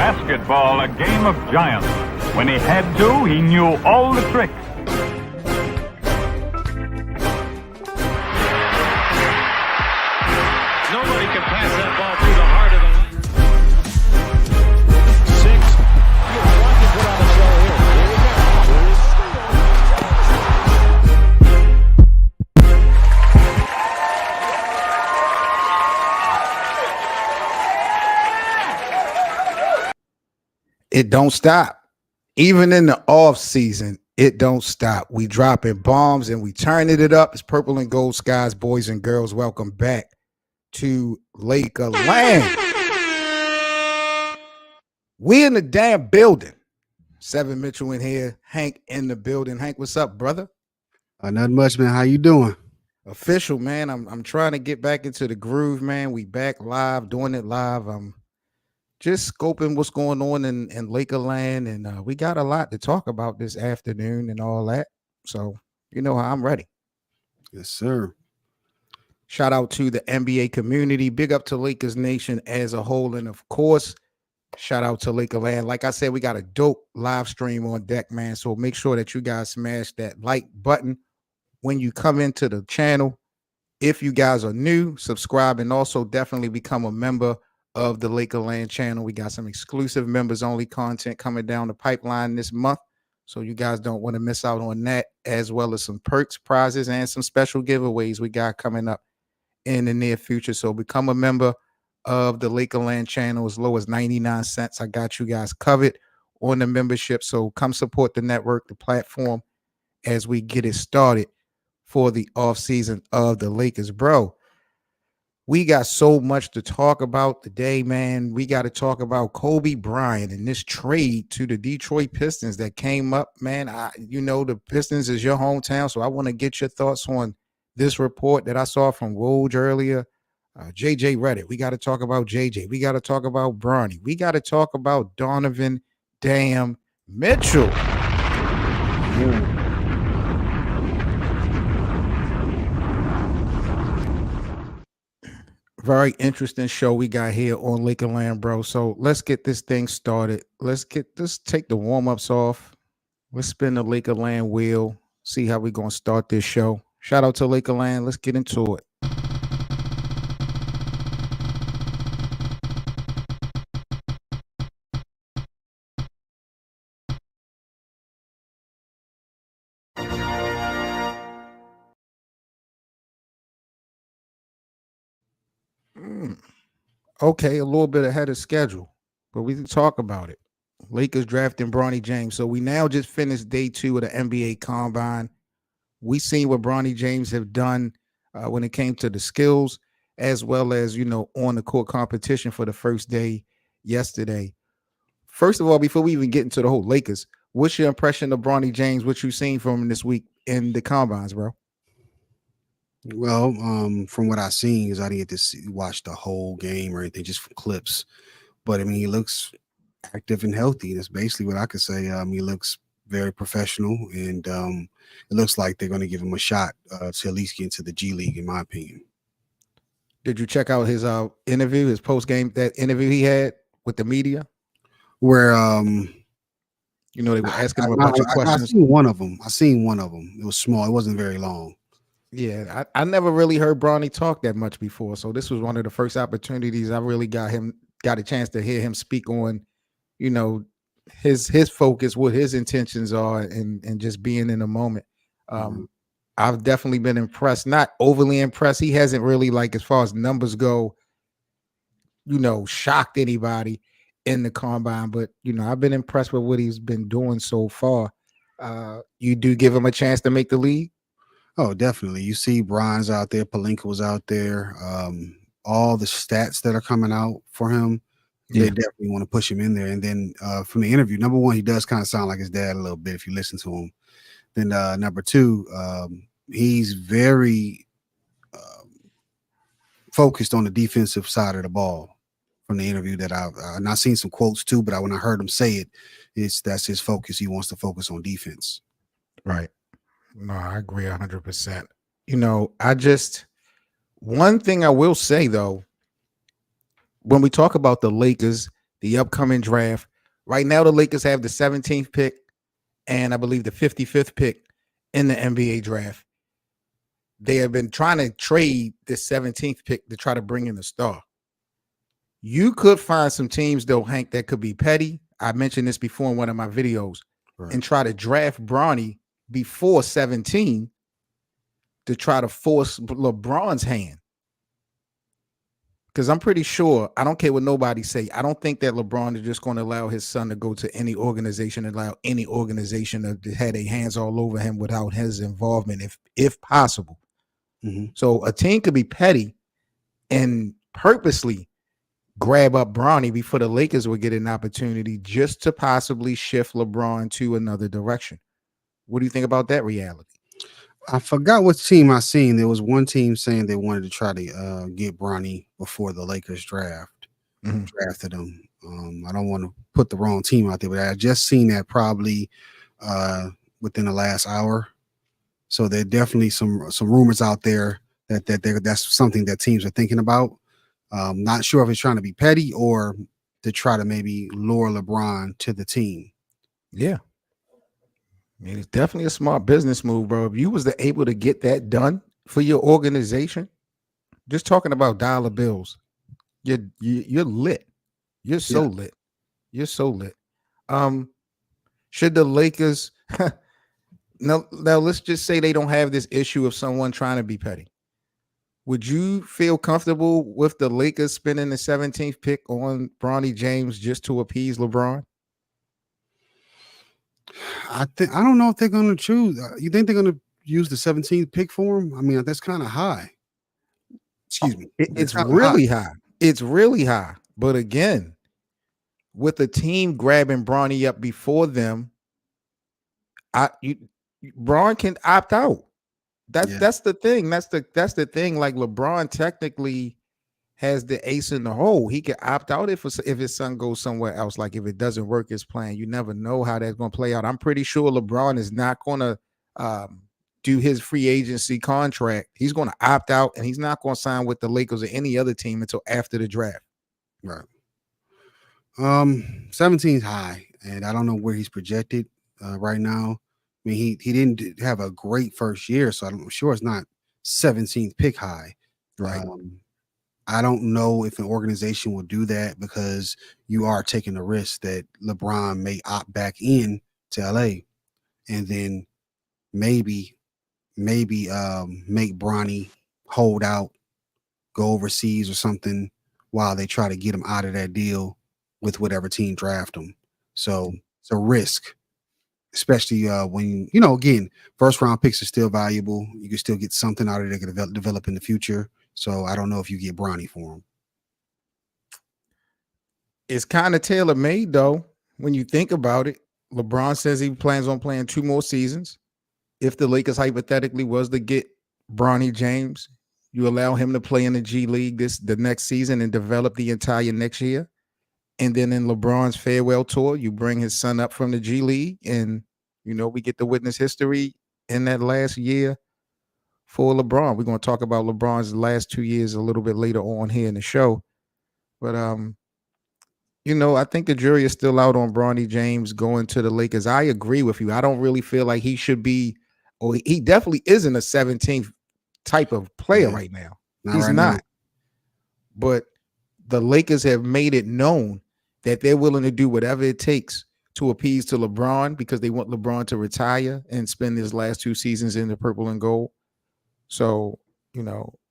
Basketball, a game of giants. When he had to, he knew all the tricks. Nobody can pass that ball through the heart of the lane. 6. You have one to put on the show here. Here we go. It don't stop. Even in the off season, it don't stop. We dropping bombs and we turning it up. It's purple and gold skies, boys and girls. Welcome back to Laker Land. We in the damn building. 7 Mitchell in here. Hank in the building. Hank, what's up, brother? Nothing much, man. How you doing? Official, man. I'm trying to get back into the groove, man. We back live, doing it live. I'm just scoping what's going on in Laker Land, and we got a lot to talk about this afternoon and all that. So you know how I'm ready. Yes, sir. Shout out to the NBA community. Big up to Lakers Nation as a whole. And of course, shout out to Laker Land. Like I said, we got a dope live stream on deck, man. So make sure that you guys smash that like button when you come into the channel. If you guys are new, subscribe and also definitely become a member of the Laker Land channel. We got some exclusive members only content coming down the pipeline this month. So you guys don't want to miss out on that, as well as some perks, prizes, and some special giveaways we got coming up in the near future. So become a member of the Laker Land channel as low as 99 cents. I got you guys covered on the membership. So come support the network, the platform, as we get it started for the off season of the Lakers, bro. We got so much to talk about today, man. We got to talk about Kobe Bryant and this trade to the Detroit Pistons that came up, man. The Pistons is your hometown, so I want to get your thoughts on this report that I saw from Woj earlier. JJ Redick. We got to talk about JJ. We got to talk about Bronny. We got to talk about Donovan damn Mitchell. Very interesting show we got here on Laker Land, bro. So let's get this thing started. Let's take the warm-ups off. Let's spin the Laker Land wheel. See how we're going to start this show. Shout out to Laker Land. Let's get into it. Okay, a little bit ahead of schedule, but we can talk about it. Lakers drafting Bronny James. So we now just finished day 2 of the NBA Combine. We seen what Bronny James have done when it came to the skills, as well as, on the court competition for the first day yesterday. First of all, before we even get into the whole Lakers, what's your impression of Bronny James, what you've seen from him this week in the Combines, bro? Well, from what I've seen, is I didn't get to watch the whole game or anything, just from clips. But I mean, he looks active and healthy. That's basically what I could say. He looks very professional, and it looks like they're going to give him a shot to at least get into the G League, in my opinion. Did you check out his interview, his post game, that interview he had with the media, where they were asking him a bunch of questions? I seen one of them. It was small. It wasn't very long. Yeah, I never really heard Bronny talk that much before, so this was one of the first opportunities I really got a chance to hear him speak on, his focus, what his intentions are, and just being in the moment. I've definitely been impressed, not overly impressed. He hasn't really, like, as far as numbers go, shocked anybody in the Combine, but I've been impressed with what he's been doing so far. You do give him a chance to make the league? Oh, definitely. You see Bron's out there, Pelinka was out there. All the stats that are coming out for him, they definitely want to push him in there. And then from the interview, number one, he does kind of sound like his dad a little bit if you listen to him. Then number two, he's very focused on the defensive side of the ball. From the interview that I've seen some quotes too, but when I heard him say it, that's his focus. He wants to focus on defense. Right. No, I agree 100%. One thing I will say, though, when we talk about the Lakers, the upcoming draft. Right now, the Lakers have the 17th pick and I believe the 55th pick in the NBA draft. They have been trying to trade this 17th pick to try to bring in a star. You could find some teams, though, Hank, that could be petty. I mentioned this before in one of my videos, Right. and try to draft Bronny before 17 to try to force LeBron's hand. Because I'm pretty sure, I don't care what nobody say, I don't think that LeBron is just going to allow his son to go to any organization and allow any organization to have their hands all over him without his involvement, if possible. Mhm. So a team could be petty and purposely grab up Bronny before the Lakers would get an opportunity just to possibly shift LeBron to another direction. What do you think about that reality? I forgot what team I seen. There was one team saying they wanted to try to get Bronny before the Lakers drafted him. I don't want to put the wrong team out there, but I just seen that probably within the last hour. So there are definitely some rumors out there that's something that teams are thinking about. Not sure if it's trying to be petty or to try to maybe lure LeBron to the team. Yeah. I mean, it's definitely a smart business move, bro. If you was able to get that done for your organization, just talking about dollar bills, you're lit. You're so lit. You're so lit. Should the Lakers now let's just say they don't have this issue of someone trying to be petty. Would you feel comfortable with the Lakers spending the 17th pick on Bronny James just to appease LeBron? I don't know if they're going to choose. You think they're going to use the 17th pick for him? I mean, that's kind of high. Excuse me. It's really high. It's really high. But again, with the team grabbing Bronny up before them, Braun can opt out. That's the thing. That's the thing. Like LeBron technically has the ace in the hole. He can opt out if his son goes somewhere else. Like if it doesn't work as planned, you never know how that's going to play out. I'm pretty sure LeBron is not going to do his free agency contract. He's going to opt out and he's not going to sign with the Lakers or any other team until after the draft. Right. 17 is high, and I don't know where he's projected right now. I mean, he didn't have a great first year, so I'm sure it's not 17th pick high. Right. I don't know if an organization will do that because you are taking the risk that LeBron may opt back in to LA and then maybe make Bronny hold out, go overseas or something while they try to get him out of that deal with whatever team draft him. So it's a risk, especially when, again, first round picks are still valuable. You can still get something out of it that can develop in the future. So I don't know if you get Bronny for him. It's kind of tailor-made, though, when you think about it. LeBron says he plans on playing 2 more seasons. If the Lakers hypothetically was to get Bronny James, you allow him to play in the G League the next season and develop the entire next year. And then in LeBron's farewell tour, you bring his son up from the G League and, we get to witness history in that last year for LeBron. We're going to talk about LeBron's last 2 years a little bit later on here in the show. But, I think the jury is still out on Bronny James going to the Lakers. I agree with you. I don't really feel like he should be, or he definitely isn't a 17th type of player right now. He's not. But the Lakers have made it known that they're willing to do whatever it takes to appease to LeBron because they want LeBron to retire and spend his last 2 seasons in the purple and gold. So,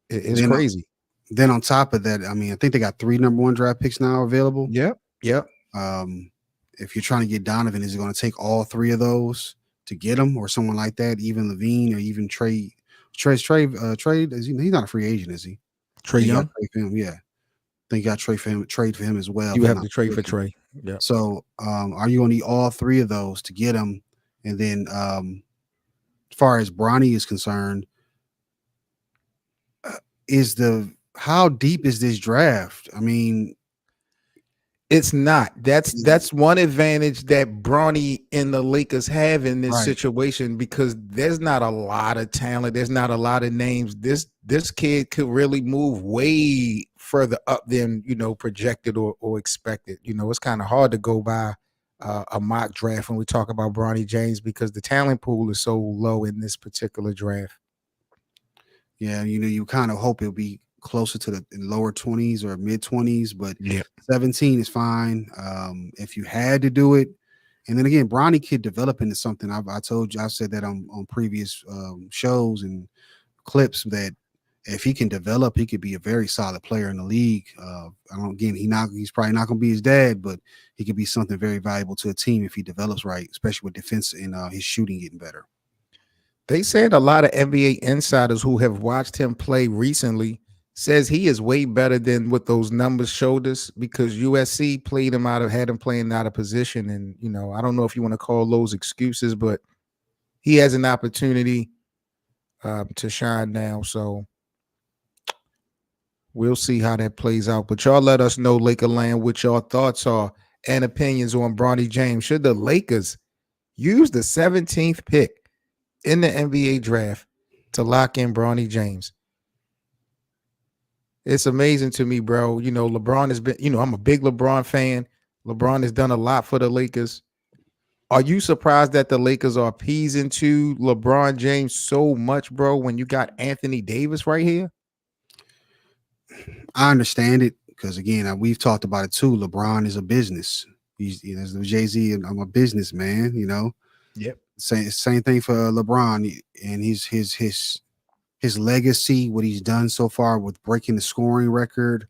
it's crazy. Then on top of that, I mean, I think they got 3 number 1 draft picks now available. Yep. If you're trying to get Donovan, is it going to take all 3 of those to get him or someone like that? Even Levine or even trade? He's not a free agent, is he? Trae Young? Yeah. I think you got trade for him as well. You have to trade for Trae. Yeah. So are you going to need all 3 of those to get him? And then as far as Bronny is concerned, how deep is this draft? I mean, It's not. That's one advantage that Bronny and the Lakers have in this Right. situation because there's not a lot of talent. There's not a lot of names. This kid could really move way further up than projected or expected. It's kind of hard to go by a mock draft when we talk about Bronny James because the talent pool is so low in this particular draft. Yeah, you kind of hope it'll be closer to the lower 20s or mid 20s, but Yeah. 17 is fine. If you had to do it, and then again, Bronny could develop into something. I told you, I said that on previous shows and clips that if he can develop, he could be a very solid player in the league. He's probably not going to be his dad, but he could be something very valuable to a team if he develops right, especially with defense and his shooting getting better. They said a lot of NBA insiders who have watched him play recently says he is way better than what those numbers showed us because USC had him playing out of position. And, I don't know if you want to call those excuses, but he has an opportunity to shine now. So we'll see how that plays out. But y'all let us know, Lakerland, what your thoughts are and opinions on Bronny James. Should the Lakers use the 17th pick in the NBA draft to lock in Bronny James? It's amazing to me, bro. LeBron has been, I'm a big LeBron fan. LeBron has done a lot for the Lakers. Are you surprised that the Lakers are appeasing to LeBron James so much, bro, when you got Anthony Davis right here? I understand it because again, we've talked about it too. LeBron is a business. He's Jay-Z, and I'm a businessman. Yep. Same thing for LeBron and his legacy, what he's done so far with breaking the scoring record.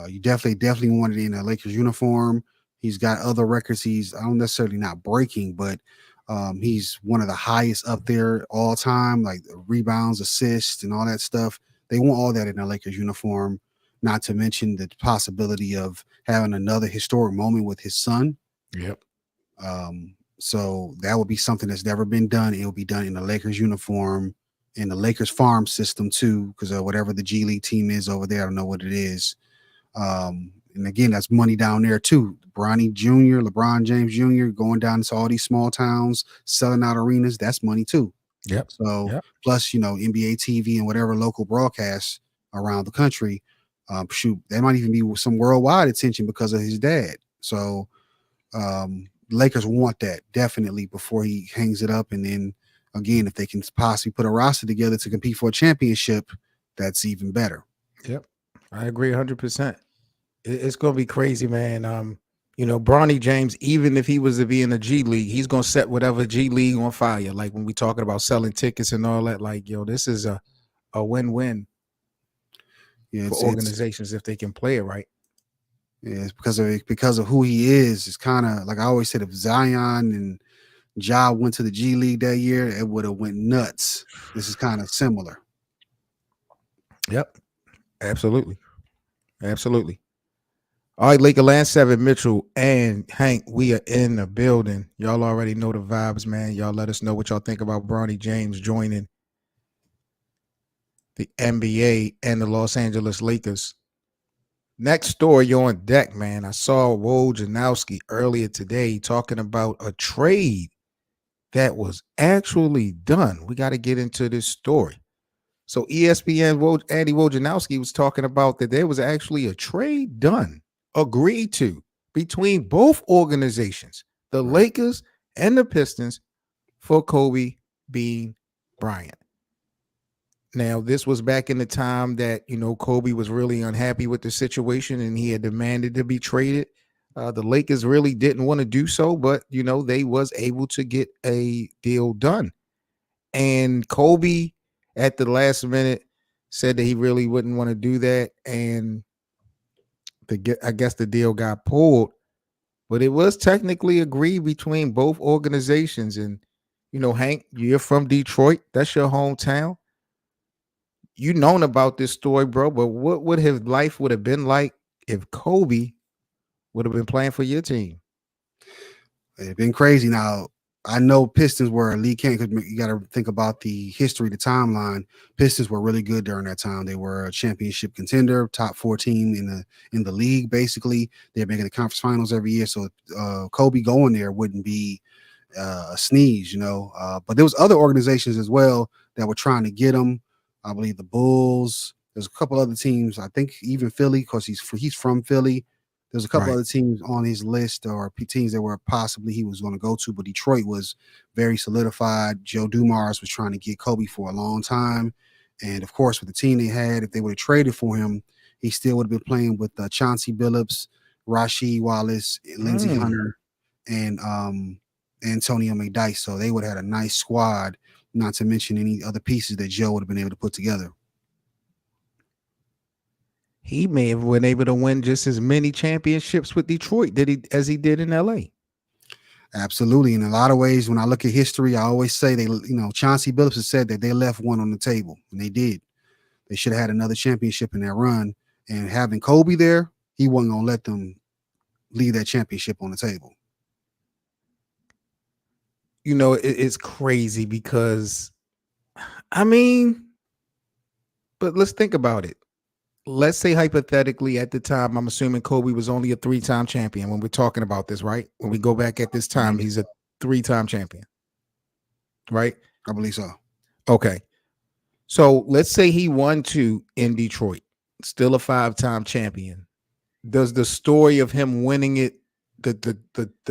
You definitely wanted in a Lakers uniform. He's got other records. I don't necessarily not breaking, but he's one of the highest up there all time, like rebounds, assists, and all that stuff. They want all that in a Lakers uniform. Not to mention the possibility of having another historic moment with his son. Yep. So that would be something that's never been done. It will be done in the Lakers uniform, in the Lakers farm system too, because whatever the G League team is over there, I don't know what it is. And again, that's money down there too. Bronny Jr., LeBron James Jr. going down to all these small towns, selling out arenas. That's money too. Yep. So Yep. plus, NBA TV and whatever local broadcasts around the country. There might even be some worldwide attention because of his dad. So Lakers want that definitely before he hangs it up. And then again, if they can possibly put a roster together to compete for a championship, that's even better. Yep. I agree 100%. It's going to be crazy, man. Bronny James, even if he was to be in the G League, he's going to set whatever G League on fire. Like when we talking about selling tickets and all that, like, this is a win-win for organizations if they can play it right. Yeah, it's because of who he is. It's kind of like I always said, if Zion and Ja went to the G League that year, it would have went nuts. This is kind of similar. Yep. Absolutely. All right, Lakerland, 7 Mitchell and Hank, we are in the building. Y'all already know the vibes, man. Y'all let us know what y'all think about Bronny James joining the NBA and the Los Angeles Lakers. Next story on deck, man. I saw Wojnarowski earlier today talking about a trade that was actually done. We got to get into this story. So ESPN Andy Wojnarowski was talking about that there was actually a trade done, agreed to between both organizations, the Lakers and the Pistons, for Kobe Bryant. Now, this was back in the time that, Kobe was really unhappy with the situation and he had demanded to be traded. The Lakers really didn't want to do so, but, they was able to get a deal done. And Kobe at the last minute said that he really wouldn't want to do that. And I guess the deal got pulled, but it was technically agreed between both organizations. And, Hank, you're from Detroit. That's your hometown. You known about this story, bro, but what would his life would have been like if Kobe would have been playing for your team? It's been crazy. Now, I know Pistons were a league candidate because you got to think about the history, the timeline. Pistons were really good during that time. They were a championship contender, top 14 in the league. Basically, they're making the conference finals every year. So Kobe going there wouldn't be a sneeze, you know. But there was other organizations as well that were trying to get him. I believe the Bulls. There's a couple other teams. I think even Philly, because he's from Philly. There's a couple Right. other teams on his list or teams that were possibly he was going to go to, but Detroit was very solidified. Joe Dumars was trying to get Kobe for a long time. And of course, with the team they had, if they would have traded for him, he still would have been playing with Chauncey Billups, Rasheed Wallace, Lindsey Hunter, and Antonio McDyess. So they would have had a nice squad, not to mention any other pieces that Joe would have been able to put together. He may have been able to win just as many championships with Detroit as he did in LA. Absolutely. In a lot of ways, when I look at history, I always say Chauncey Billups has said that they left one on the table, and they did. They should have had another championship in that run. And having Kobe there, he wasn't going to let them leave that championship on the table. You know, it's crazy because, but let's think about it. Let's say hypothetically at the time, I'm assuming Kobe was only a 3-time champion when we're talking about this, right? When we go back at this time, he's a 3-time champion, right? I believe so. Okay. So let's say he won 2 in Detroit, still a 5-time champion. Does the story of him winning it, the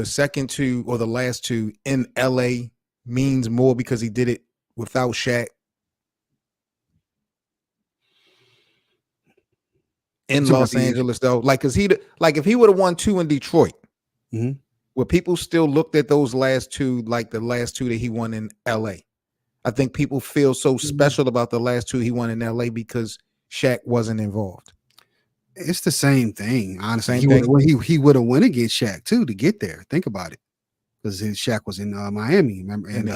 second 2 or the last 2 in LA means more because he did it without Shaq? In Los Angeles, though, because if he would have won 2 in Detroit, where people still looked at those last 2 like the last 2 that he won in LA. I think people feel so special about the last 2 he won in LA because Shaq wasn't involved. It's the same thing, honestly. He would have won against Shaq too to get there. Think about it, because Shaq was in Miami, remember, and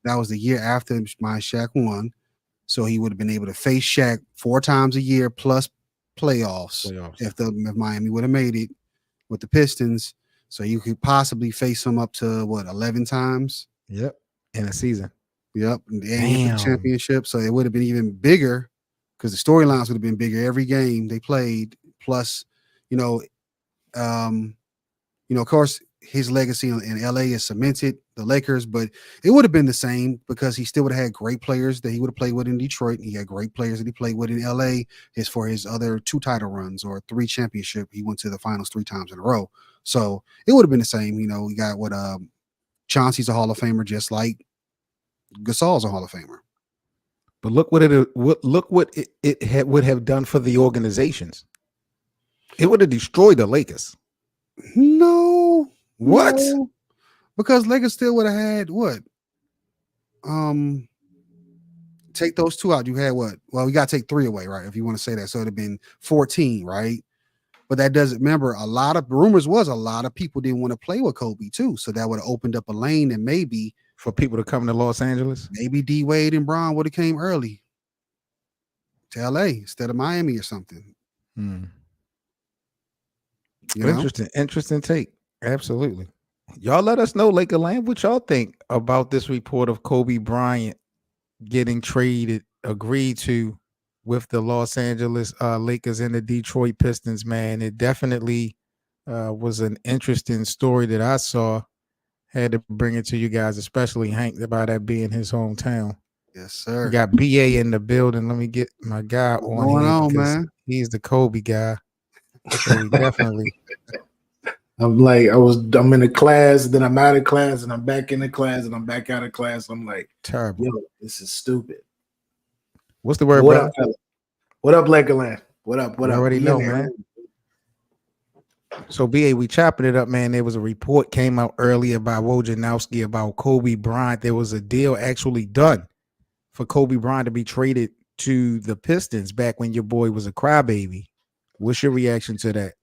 that was the year after my Shaq won, so he would have been able to face Shaq 4 times a year plus playoffs. If Miami would have made it with the Pistons, so you could possibly face him up to 11 times. Yep, in a season. Yep, and the championship. So it would have been even bigger because the storylines would have been bigger every game they played. Plus, of course, his legacy in LA is cemented, the Lakers, but it would have been the same because he still would have had great players that he would have played with in Detroit. He had great players that he played with in LA. For his other 2 title runs or 3 championship, he went to the finals 3 times in a row. So it would have been the same. We got Chauncey's a Hall of Famer, just like Gasol's a Hall of Famer. But look what it would have done for the organizations. It would have destroyed the Lakers. No. What? No, because Lakers still would have had what? Take those 2 out. You had what? Well, you got to take 3 away, right? If you want to say that. So it'd have been 14, right? But that doesn't, remember, a lot of people didn't want to play with Kobe too. So that would have opened up a lane and maybe for people to come to Los Angeles. Maybe D Wade and Bron would have came early to LA instead of Miami or something. Interesting take. Absolutely. Y'all let us know, Lakerland, what y'all think about this report of Kobe Bryant getting agreed to with the Los Angeles Lakers and the Detroit Pistons, man. It definitely was an interesting story that I saw. Had to bring it to you guys, especially Hank, about that being his hometown. Yes, sir. We got BA in the building. Let me get my guy on here, man. He's the Kobe guy. So definitely. I'm in a class, then I'm out of class, and I'm back in the class, and I'm back out of class. I'm like, terrible. Yo, this is stupid. What's the word, what brother? up, fella? What up, Lakerland? What up? What up? Already know, man. So, BA, we chopping it up, man. There was a report came out earlier by Wojnarowski about Kobe Bryant. There was a deal actually done for Kobe Bryant to be traded to the Pistons back when your boy was a crybaby. What's your reaction to that?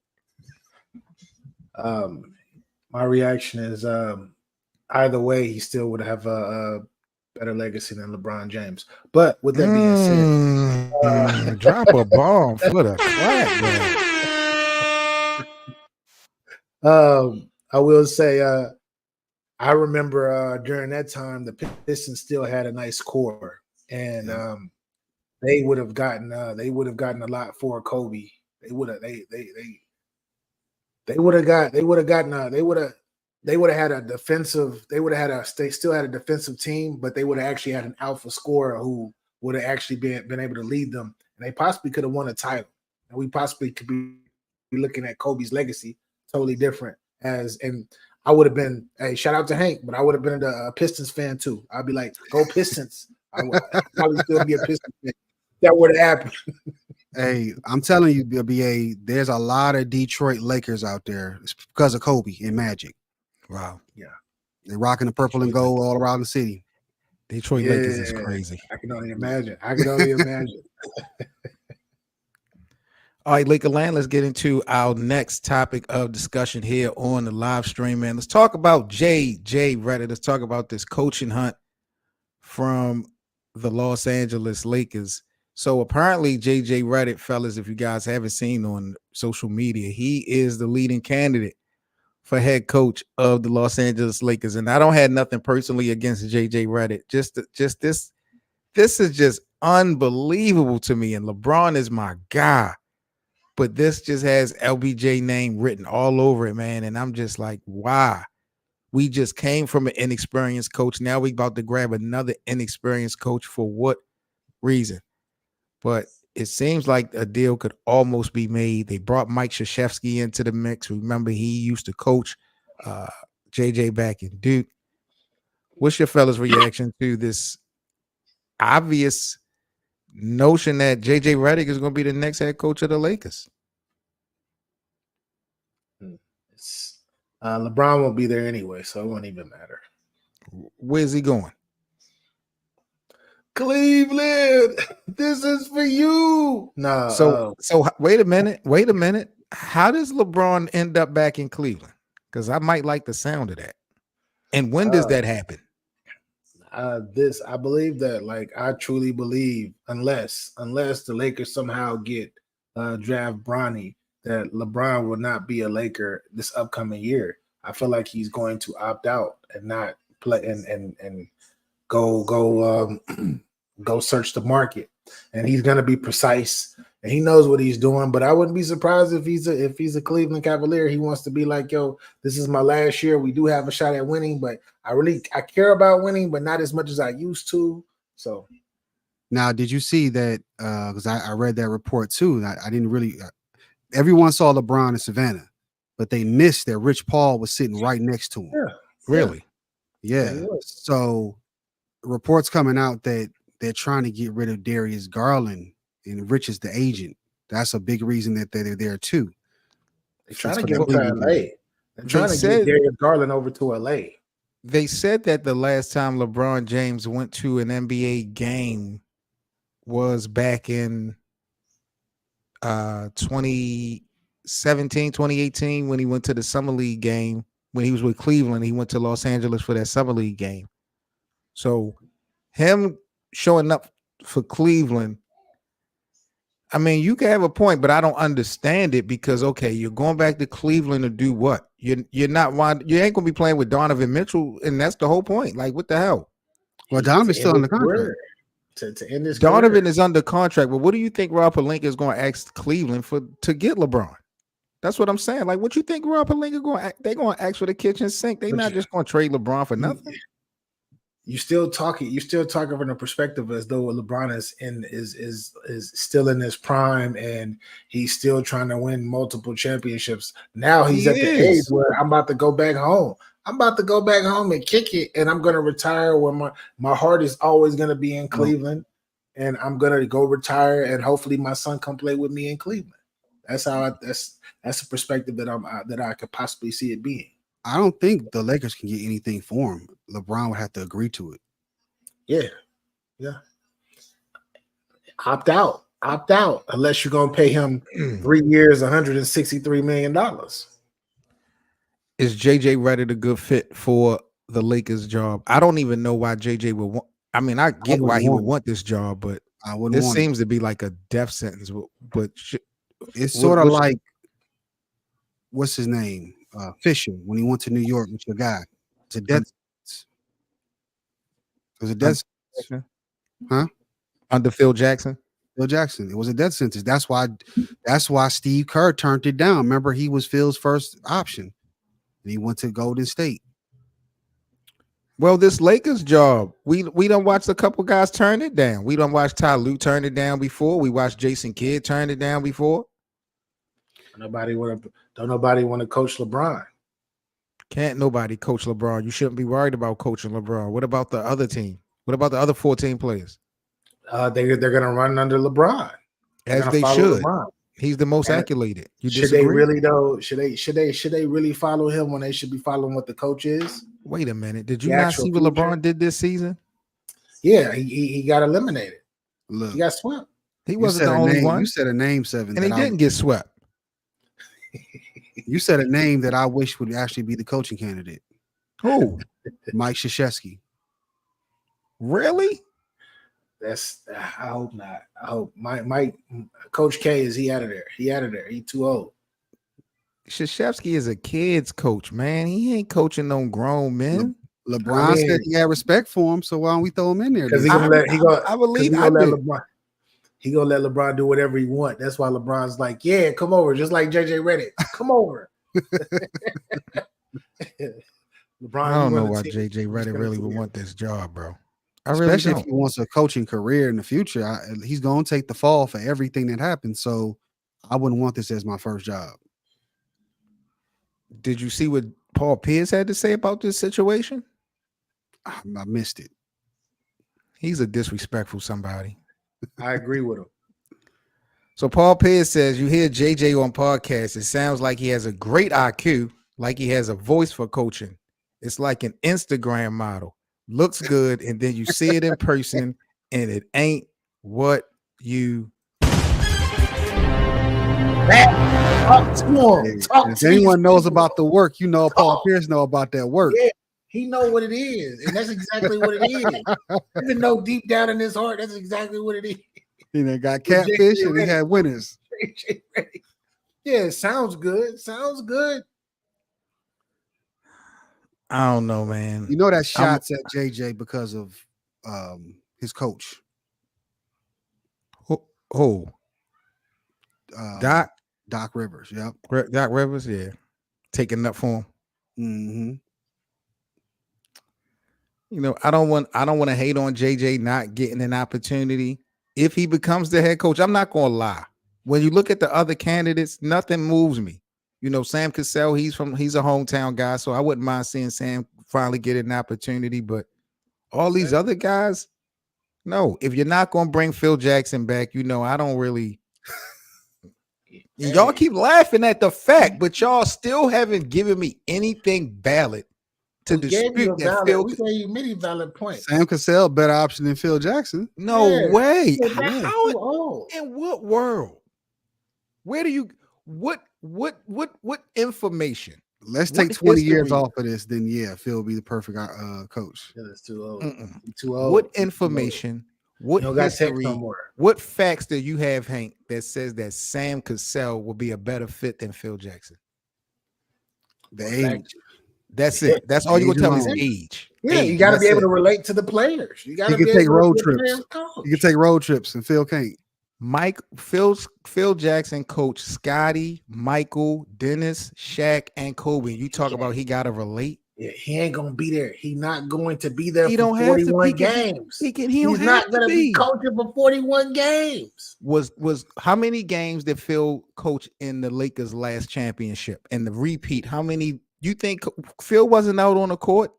My reaction is either way, he still would have a better legacy than LeBron James. But with that being said, drop a bomb for the flag, man. I will say I remember during that time the Pistons still had a nice core, and they would have gotten a lot for Kobe. They would have had a defensive. They still had a defensive team, but they would have actually had an alpha scorer who would have actually been able to lead them, and they possibly could have won a title. And we possibly could be looking at Kobe's legacy totally different. And I would have been, hey, shout out to Hank, but I would have been a Pistons fan too. I'd be like, go Pistons. I'd probably still be a Pistons fan. That would have happened. Hey, I'm telling you, BA, there's a lot of Detroit Lakers out there. It's because of Kobe and Magic. Wow. Yeah. They're rocking the purple and gold all around the city. Detroit Lakers is crazy. I can only imagine. All right, Laker Land, let's get into our next topic of discussion here on the live stream, man. Let's talk about J.J. Redick. Let's talk about this coaching hunt from the Los Angeles Lakers. So apparently J.J. Redick, fellas, if you guys haven't seen on social media, he is the leading candidate for head coach of the Los Angeles Lakers. And I don't have nothing personally against J.J. Redick. Just this is just unbelievable to me. And LeBron is my guy. But this just has LBJ name written all over it, man. And I'm just like, why? We just came from an inexperienced coach. Now we about to grab another inexperienced coach for what reason? But it seems like a deal could almost be made. They brought Mike Krzyzewski into the mix. Remember, he used to coach JJ back in Duke. What's your fellas' reaction to this obvious notion that J.J. Redick is going to be the next head coach of the Lakers? LeBron won't be there anyway, so it won't even matter. Where's he going? Cleveland, this is for you. No. So wait a minute. How does LeBron end up back in Cleveland? Because I might like the sound of that. And when does that happen? I believe that, I truly believe, unless the Lakers somehow get draft Bronny, that LeBron will not be a Laker this upcoming year. I feel like he's going to opt out and not play and go search the market. And he's going to be precise, and he knows what he's doing. But I wouldn't be surprised if he's a Cleveland Cavalier. He wants to be like, yo, this is my last year. We do have a shot at winning, but I care about winning, but not as much as I used to. So now, did you see that? Because I read that report too. I didn't really. Everyone saw LeBron in Savannah, but they missed that Rich Paul was sitting right next to him. Yeah, really? Yeah. So reports coming out that they're trying to get rid of Darius Garland, and Rich is the agent. That's a big reason that they're there too. They're trying to get him to LA. They're trying to get Darius Garland over to LA. They said that the last time LeBron James went to an NBA game was back in 2017, 2018, when he went to the Summer League game. When he was with Cleveland, he went to Los Angeles for that Summer League game. So him showing up for Cleveland, I mean, you can have a point, but I don't understand it because, okay, you're going back to Cleveland to do what? You ain't going to be playing with Donovan Mitchell, and that's the whole point. Like, what the hell? Well, Donovan's still under contract. To end his Donovan career. is under contract, but what do you think Rob Pelinka is going to ask Cleveland to get LeBron? That's what I'm saying. Like, what you think Rob Pelinka they're going to ask for the kitchen sink? They're not just going to trade LeBron for nothing. You still talking from the perspective as though LeBron is still in his prime and he's still trying to win multiple championships. Now he's at the age where I'm about to go back home. I'm about to go back home and kick it, and I'm gonna retire where my heart is always gonna be in Cleveland, and I'm gonna go retire, and hopefully my son come play with me in Cleveland. That's that's a perspective that I could possibly see it being. I don't think the Lakers can get anything for him. LeBron would have to agree to it. Yeah. Opt out, unless you're gonna pay him 3 years, $163 million. Is JJ Redick a good fit for the Lakers job? I don't even know why JJ would want. I mean, I get why he would want this job, but this seems to be like a death sentence. But it's sort of like, what's his name? Fisher, when he went to New York with your guy. It's a death sentence. It was a death sentence. Huh? Under Phil Jackson. Phil Jackson. It was a death sentence. That's why Steve Kerr turned it down. Remember, he was Phil's first option. And he went to Golden State. Well, this Lakers job, we don't watch a couple guys turn it down. We don't watch Ty Lue turn it down before. We watched Jason Kidd turn it down before. Don't nobody want to coach LeBron. Can't nobody coach LeBron. You shouldn't be worried about coaching LeBron. What about the other team? What about the other 14 players? They're gonna run under LeBron. As they should. LeBron. He's the most accoladed. You should disagree? They really though? Should they really follow him when they should be following what the coach is? Wait a minute. Did you not see what LeBron did this season? Yeah, he got eliminated. Look, he got swept. He wasn't the only one. You said a name, Seven, and he didn't get swept. You said a name that I wish would actually be the coaching candidate. Who? Mike Krzyzewski. Really? I hope not. I hope Mike Coach K is he out of there. He out of there. He too old. Krzyzewski is a kid's coach, man. He ain't coaching no grown men. LeBron said he had respect for him, so why don't we throw him in there? Because I believe he gonna let LeBron do whatever he want. That's why LeBron's like, yeah, come over, just like JJ Redick. Come over. LeBron, I don't know why JJ Redick really would want this job, bro. Especially if he wants a coaching career in the future. He's going to take the fall for everything that happens. So I wouldn't want this as my first job. Did you see what Paul Pierce had to say about this situation? I missed it. He's a disrespectful somebody. I agree with him. So Paul Pierce says, you hear JJ on podcasts. It sounds like he has a great IQ, like he has a voice for coaching. It's like an Instagram model. Looks good, and then you see it in person, and it ain't what you. If anyone knows about the work, you know Paul Pierce know about that work. Yeah, he know what it is, and that's exactly what it is. Even though deep down in his heart, that's exactly what it is. He done got catfish, and he had winners. Yeah, sounds good. Sounds good. I don't know, man. You know that shots at JJ because of his coach. Who? Doc Rivers. Yep. Doc Rivers. Yeah, taking up for him. Mm-hmm. You know, I don't want to hate on JJ not getting an opportunity. If he becomes the head coach, I'm not going to lie. When you look at the other candidates, nothing moves me. You know, Sam Cassell, he's a hometown guy, so I wouldn't mind seeing Sam finally get an opportunity. But all these other guys, no. If you're not going to bring Phil Jackson back, you know, I don't really. Y'all keep laughing at the fact, but y'all still haven't given me anything valid to dispute that Phil. We gave you many valid points. Sam Cassell, better option than Phil Jackson. No way. Yeah. How? In what world? Where do you? What information? Let's take 20 years off of this, then yeah, Phil will be the perfect coach. Yeah, that's too old. Too old. What information? What history? No more. What facts do you have, Hank, that says that Sam Cassell will be a better fit than Phil Jackson? The age. That's it. That's all you gonna tell me is age. Yeah, you got to be able to relate to the players. You got to take road trips. You can take road trips, and Phil can't. Phil Jackson coached Scotty, Michael, Dennis, Shaq, and Kobe. You talk about he got to relate. Yeah, he ain't gonna be there. He's not going to be there. He for don't 41 have to. games. He's not going to be coaching for 41 games. Was how many games did Phil coach in the Lakers' last championship and the repeat? How many? You think Phil wasn't out on the court?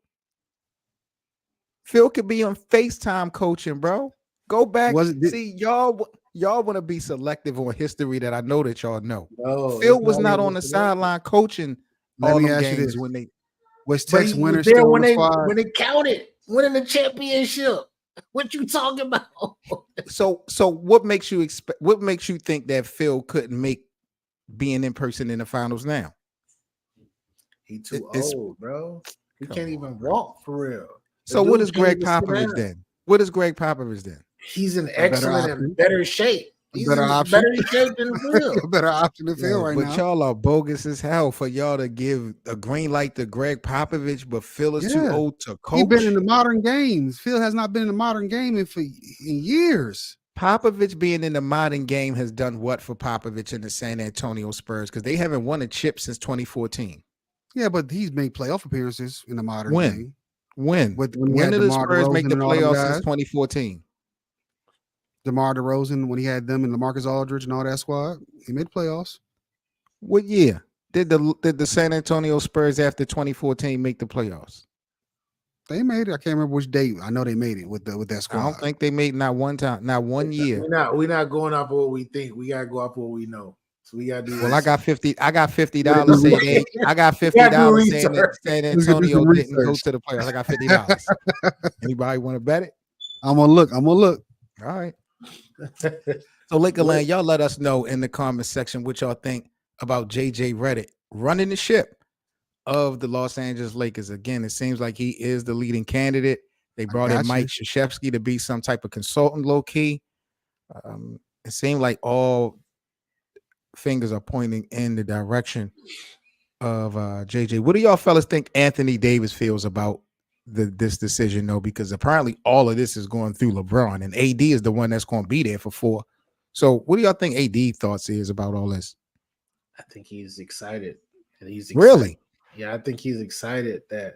Phil could be on FaceTime coaching, bro. Go back. See, y'all want to be selective on history that I know that y'all know. No, Phil was not on the sideline coaching all the games when they was Tex Winter still when they counted winning the championship. What you talking about? So what makes you expect? What makes you think that Phil couldn't make being in person in the finals now? He too old, bro. He can't even walk for real. So what is Greg Popovich then? What is Greg Popovich then? He's in excellent and better shape. He's Better in option. better shape than Phil. A better option than Phil right but now. y'all are bogus as hell for y'all to give a green light to Greg Popovich, but Phil is too Yeah. old to He's coach. been in the modern games. Phil has not been in the modern game in years. Popovich being in the modern game has done what for Popovich and the San Antonio Spurs? Because they haven't won a chip since 2014. Yeah, but he's made playoff appearances in the modern When? game. When When he did had the DeMar Spurs make DeRozan the and all them playoffs since guys. 2014? DeMar DeRozan, when he had them and LaMarcus Aldridge and all that squad, he made playoffs. What year did the San Antonio Spurs after 2014 make the playoffs? They made it. I can't remember which date. I know they made it with that squad. I don't think they made not one time, not one year. We're not going off of what we think. We gotta go off of what we know. So we gotta do. Well, I got $50 do saying research. I got You gotta do $50 saying that research. San We gotta do Antonio some didn't go research. to the playoffs. I got $50. Anybody want to bet it? I'm gonna look. All right. So Lakerland, y'all let us know in the comment section what y'all think about JJ Redick running the ship of the Los Angeles Lakers. Again, it seems like he is the leading candidate. They brought in Mike Krzyzewski to be some type of consultant, low key. It seemed like all fingers are pointing in the direction of JJ. What do y'all fellas think Anthony Davis feels about this decision, though? Because apparently all of this is going through LeBron, and AD is the one that's going to be there for 4. So what do y'all think AD thoughts is about all this? I think he's excited. And he's Really? Yeah, I think he's excited that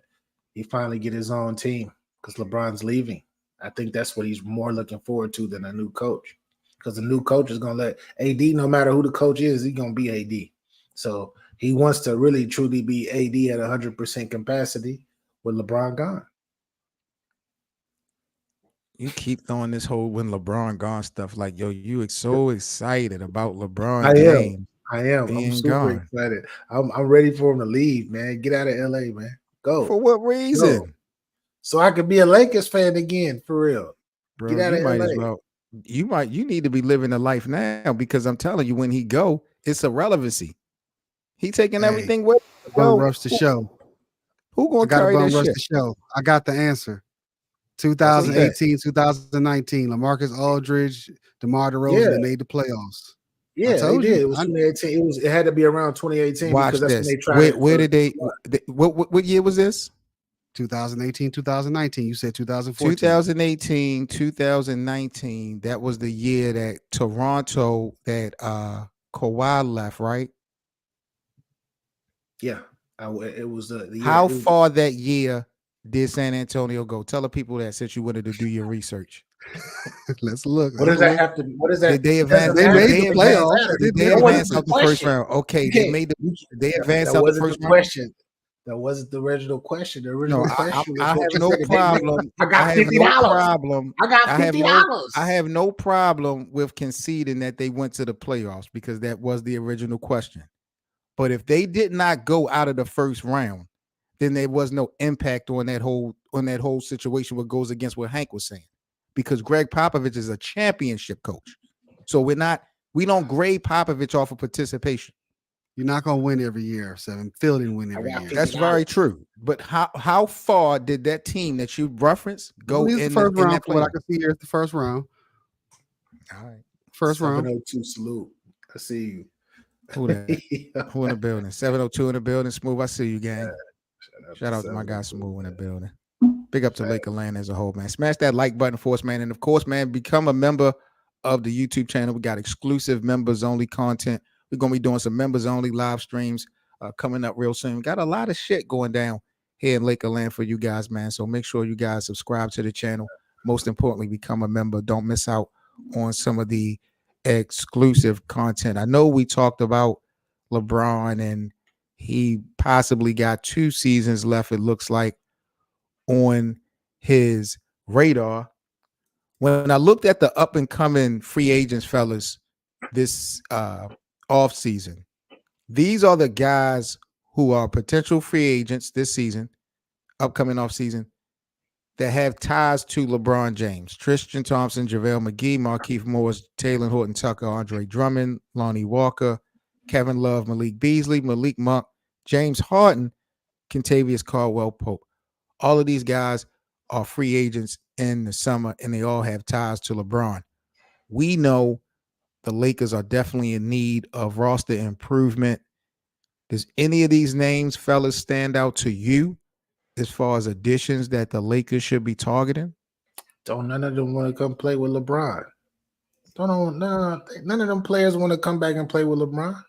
he finally get his own team because LeBron's leaving. I think that's what he's more looking forward to than a new coach. Because the new coach is going to let AD, no matter who the coach is, he's going to be AD. So he wants to really, truly be AD at 100% capacity with LeBron gone. You keep throwing this whole when LeBron gone stuff like, yo, you so excited about LeBron I James. I am. I'm being super gone. excited. I'm ready for him to leave, man. Get out of LA, man. Go. For what reason? Go. So I could be a Lakers fan again, for real. Bro, Get out you of might LA. as well. You need to be living the life now, because I'm telling you, when he go, it's irrelevancy. He taking everything with him. Bum rush the show. Who I gonna got to carry bum this rush shit? the show. I got the answer. 2018, 2019. LaMarcus Aldridge, DeMar DeRozan, Yeah. they made the playoffs. Yeah, they told did. you. It was 2018. It had to be around 2018 Watch because that's this. when they tried. Where did they? What year was this? 2018, 2019. You said 2014. 2018, 2019. That was the year that Toronto, that Kawhi left, right? Yeah, it was the year. How far that year did San Antonio go? Tell the people that, since you wanted to do your research. Let's look. What does that have to? What is that? Did they It doesn't advance? They matter. made Did the they playoffs. advance? Did they That wasn't advance the out the first question. round? Okay, You they can't- made the. you- They advanced That out the wasn't first the round. question. That wasn't the original question. The original No, question was I what have you no said. problem. I got have no $50. problem. I got I have $50. I have no problem with conceding that they went to the playoffs, because that was the original question. But if they did not go out of the first round, then there was no impact on that whole situation. What goes against what Hank was saying, because Greg Popovich is a championship coach, so we don't grade Popovich off of participation. You're not gonna win every year, Seven. Phil didn't win every got year. That's very true. But how far did that team that you referenced go It's in the first in round that from what I playoff? can see here. It's the first round. All right. First round. 702 salute. I see you. Who that? Who in the building? 702 in the building. Smooth. I see you, gang. Shout out to my guy Smooth in the building. Big up to Lakerland as a whole, man. Smash that like button for us, man. And of course, man, become a member of the YouTube channel. We got exclusive members only content. We're gonna be doing some members only live streams coming up real soon. Got a lot of shit going down here in Lakerland for you guys, man. So make sure you guys subscribe to the channel. Most importantly, become a member. Don't miss out on some of the exclusive content. I know we talked about LeBron, and he possibly got 2 seasons left, it looks like, on his radar. When I looked at the up and coming free agents, fellas, this off season, these are the guys who are potential free agents this season, upcoming off season, that have ties to LeBron James: Tristan Thompson, JaVale McGee, Markieff Morris, Taylor Horton Tucker, Andre Drummond, Lonnie Walker, Kevin Love, Malik Beasley, Malik Monk, James Harden, Kentavious Caldwell-Pope. All of these guys are free agents in the summer, and they all have ties to LeBron. We know the Lakers are definitely in need of roster improvement. Does any of these names, fellas, stand out to you as far as additions that the Lakers should be targeting? Don't none of them want to come play with LeBron. None of them players want to come back and play with LeBron.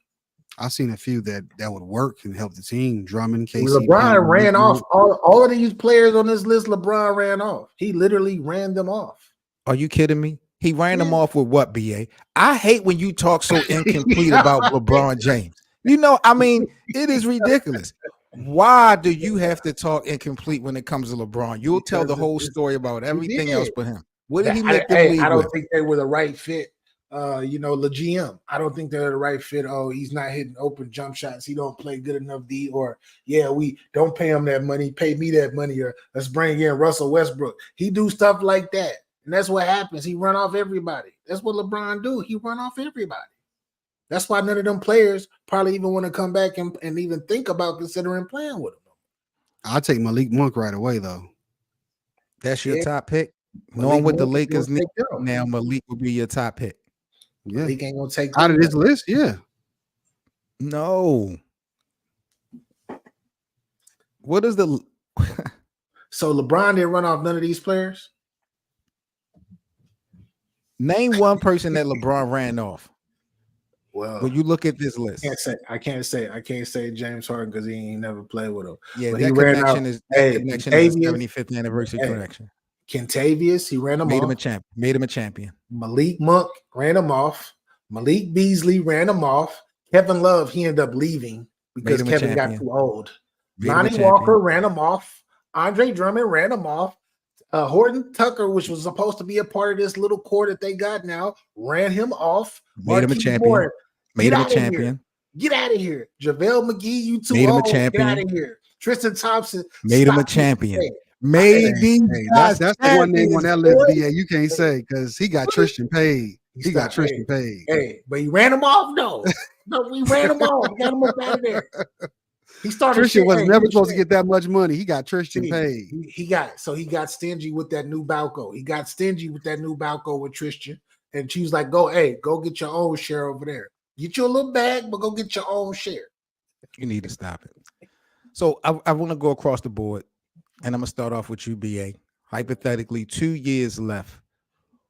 I've seen a few that would work and help the team. Drummond, KCP. LeBron ran off all of these players on this list. LeBron ran off. He literally ran them off. Are you kidding me? He ran them off with what, BA? I hate when you talk so incomplete about LeBron James. You know, I mean, it is ridiculous. Why do you have to talk incomplete when it comes to LeBron? You'll tell the whole story about everything else but him. What did he make them leave I don't with? think they were the right fit. The GM. I don't think they're the right fit. Oh, he's not hitting open jump shots. He don't play good enough D. Or we don't pay him that money. Pay me that money. Or let's bring in Russell Westbrook. He do stuff like that, and that's what happens. He run off everybody. That's what LeBron do. He run off everybody. That's why none of them players probably even want to come back and even think about considering playing with him. I'll take Malik Monk right away, though. That's your top pick? Knowing what the Lakers need now, Malik will be your top pick. Yeah. Malik ain't going to take out of this list, yeah. No. What is the So LeBron didn't run off none of these players? Name one person that LeBron ran off. Well, when you look at this list, I can't say James Harden because he ain't never played with him. Yeah, but that connection is the 75th anniversary connection. Kentavious, he ran him off. Made him a champion. Malik Monk ran him off. Malik Beasley ran him off. Kevin Love, he ended up leaving because Kevin got too old. Lonnie Walker ran him off. Andre Drummond ran him off. Horton Tucker, which was supposed to be a part of this little core that they got now, ran him off. Made him a champion. Made him a champion. Get out of here. JaVale McGee, you too made him old. A champion. Get out of here. Tristan Thompson. Made him a champion. Made these that's the one name on that list, BA. You can't say because he got Tristan paid. He got Tristan paid. Hey, but he ran him off, though. No, we ran him off. Got him up out of there. He started. Tristan was never supposed to get that much money. He got Tristan paid. He got stingy with that new Balco. He got stingy with that new Balco with Tristan, and she was like, "Go get your own share over there. Get you a little bag, but go get your own share." You need to stop it. So I want to go across the board, and I'm gonna start off with you, BA. Hypothetically, 2 years left.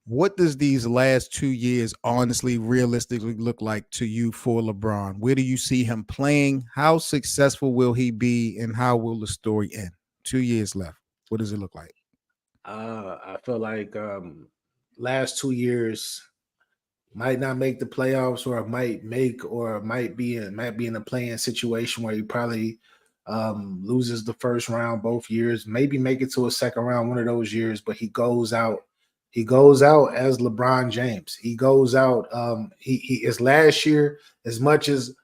What does these last 2 years honestly, realistically look like to you for LeBron? Where do you see him playing? How successful will he be? And how will the story end? 2 years left. What does it look like? I feel like last 2 years might not make the playoffs, or might be in a playing situation where he probably loses the first round both years, maybe make it to a second round one of those years, but he goes out as LeBron James. He goes out. He is last year as much as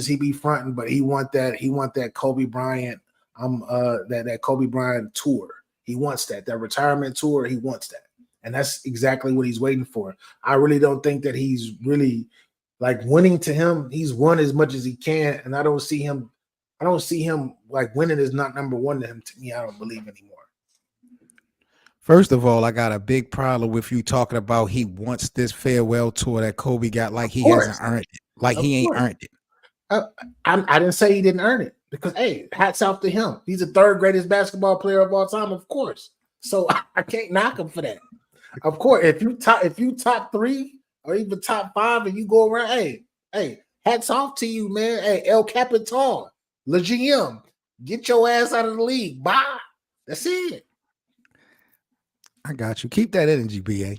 he be fronting, but he want that Kobe Bryant that Kobe Bryant tour. He wants that retirement tour. He wants that, and that's exactly what he's waiting for. I really don't think that he's really like winning to him. He's won as much as he can, and I don't see him like winning is not number one to him. To me, I don't believe anymore. First of all, I got a big problem with you talking about he wants this farewell tour that Kobe got like he hasn't earned it. Like he ain't earned it. I didn't say he didn't earn it because, hey, hats off to him. He's the third greatest basketball player of all time, of course. So I can't knock him for that. Of course, if you top three or even top five and you go around, hey, hats off to you, man. Hey, El Capitan, Le GM, get your ass out of the league. Bye. That's it. I got you. Keep that energy, BA.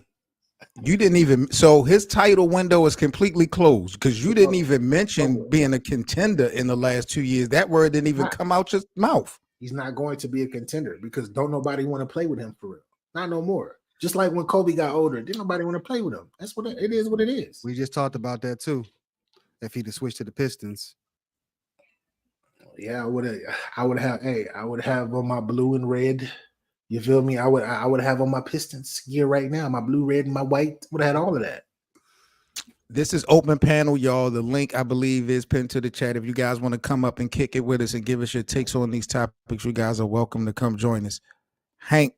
You didn't even, so his title window is completely closed because you didn't even mention being a contender in the last 2 years. That word didn't even come out your mouth. He's not going to be a contender because don't nobody want to play with him for real. Not no more. Just like when Kobe got older, didn't nobody want to play with him. That's what it is. What it is. We just talked about that too. If he'd have switched to the Pistons. Yeah, I would have on my blue and red. You feel me? I would have on my Pistons gear right now. My blue, red, and my white. Would have had all of that. This is open panel, y'all. The link, I believe, is pinned to the chat. If you guys want to come up and kick it with us and give us your takes on these topics, you guys are welcome to come join us. Hank,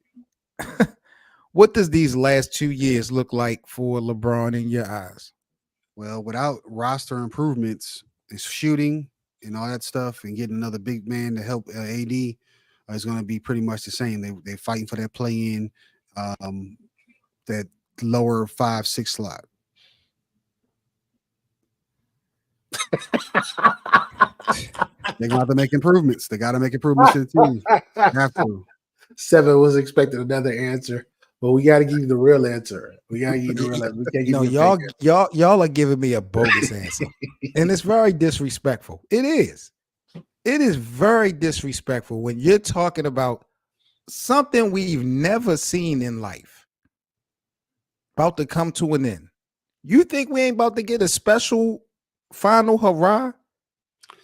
what does these last 2 years look like for LeBron in your eyes? Well, without roster improvements, it's shooting and all that stuff, and getting another big man to help AD is going to be pretty much the same. They're fighting for that play in, that lower 5-6 slot. They're going to have to make improvements. They got to make improvements to the team. Have to. 7 was expecting another answer, but we got to give you the real answer. We got to give you the real answer. We can't give No, you a fake answer. y'all are giving me a bogus answer, and it's very disrespectful. It is. It is very disrespectful when you're talking about something we've never seen in life about to come to an end. You think we ain't about to get a special final hurrah?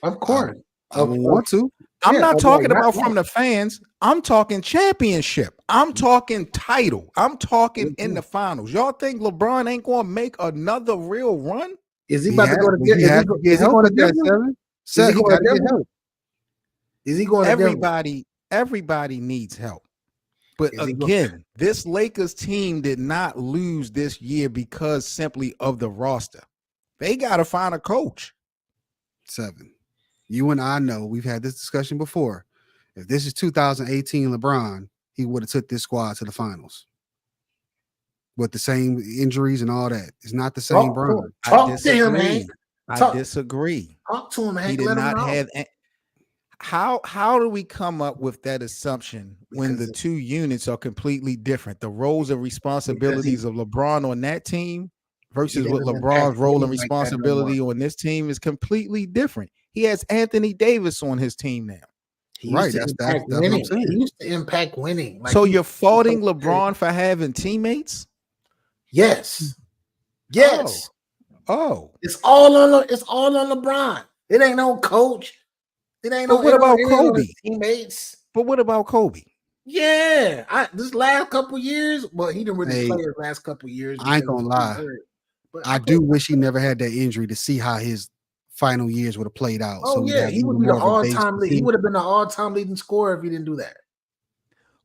Of course. I would want to. I'm not talking about not from the fans. I'm talking championship. I'm talking title. I'm talking in the finals. Y'all think LeBron ain't going to make another real run? Is he about to go to get? Is he going to Denver? Is he going to get help? Is he going to Denver? Everybody needs help. But again, this Lakers team did not lose this year because simply of the roster. They got to find a coach. 7. You and I know we've had this discussion before. If this is 2018 LeBron, he would have took this squad to the finals with the same injuries and all that. It's not the same Bron. Talk to him, man. I disagree. Talk to him, Hank. He did not have. How do we come up with that assumption when the two units are completely different? The roles and responsibilities of LeBron on that team versus what LeBron's role and responsibility on this team is completely different. He has Anthony Davis on his team now. Right. That's what I'm saying. He used to impact winning. So you're faulting LeBron for having teammates? Yes. Yes. Oh. It's all on LeBron. It ain't no coach. It ain't no. What about Kobe? Teammates. But what about Kobe? Yeah, this last couple years. Well, he didn't really play his last couple years. I ain't gonna lie. But I do wish he never had that injury to see how his final years would have played out. Oh, so yeah, he would be the all-time lead. He would have been the all-time leading scorer if he didn't do that.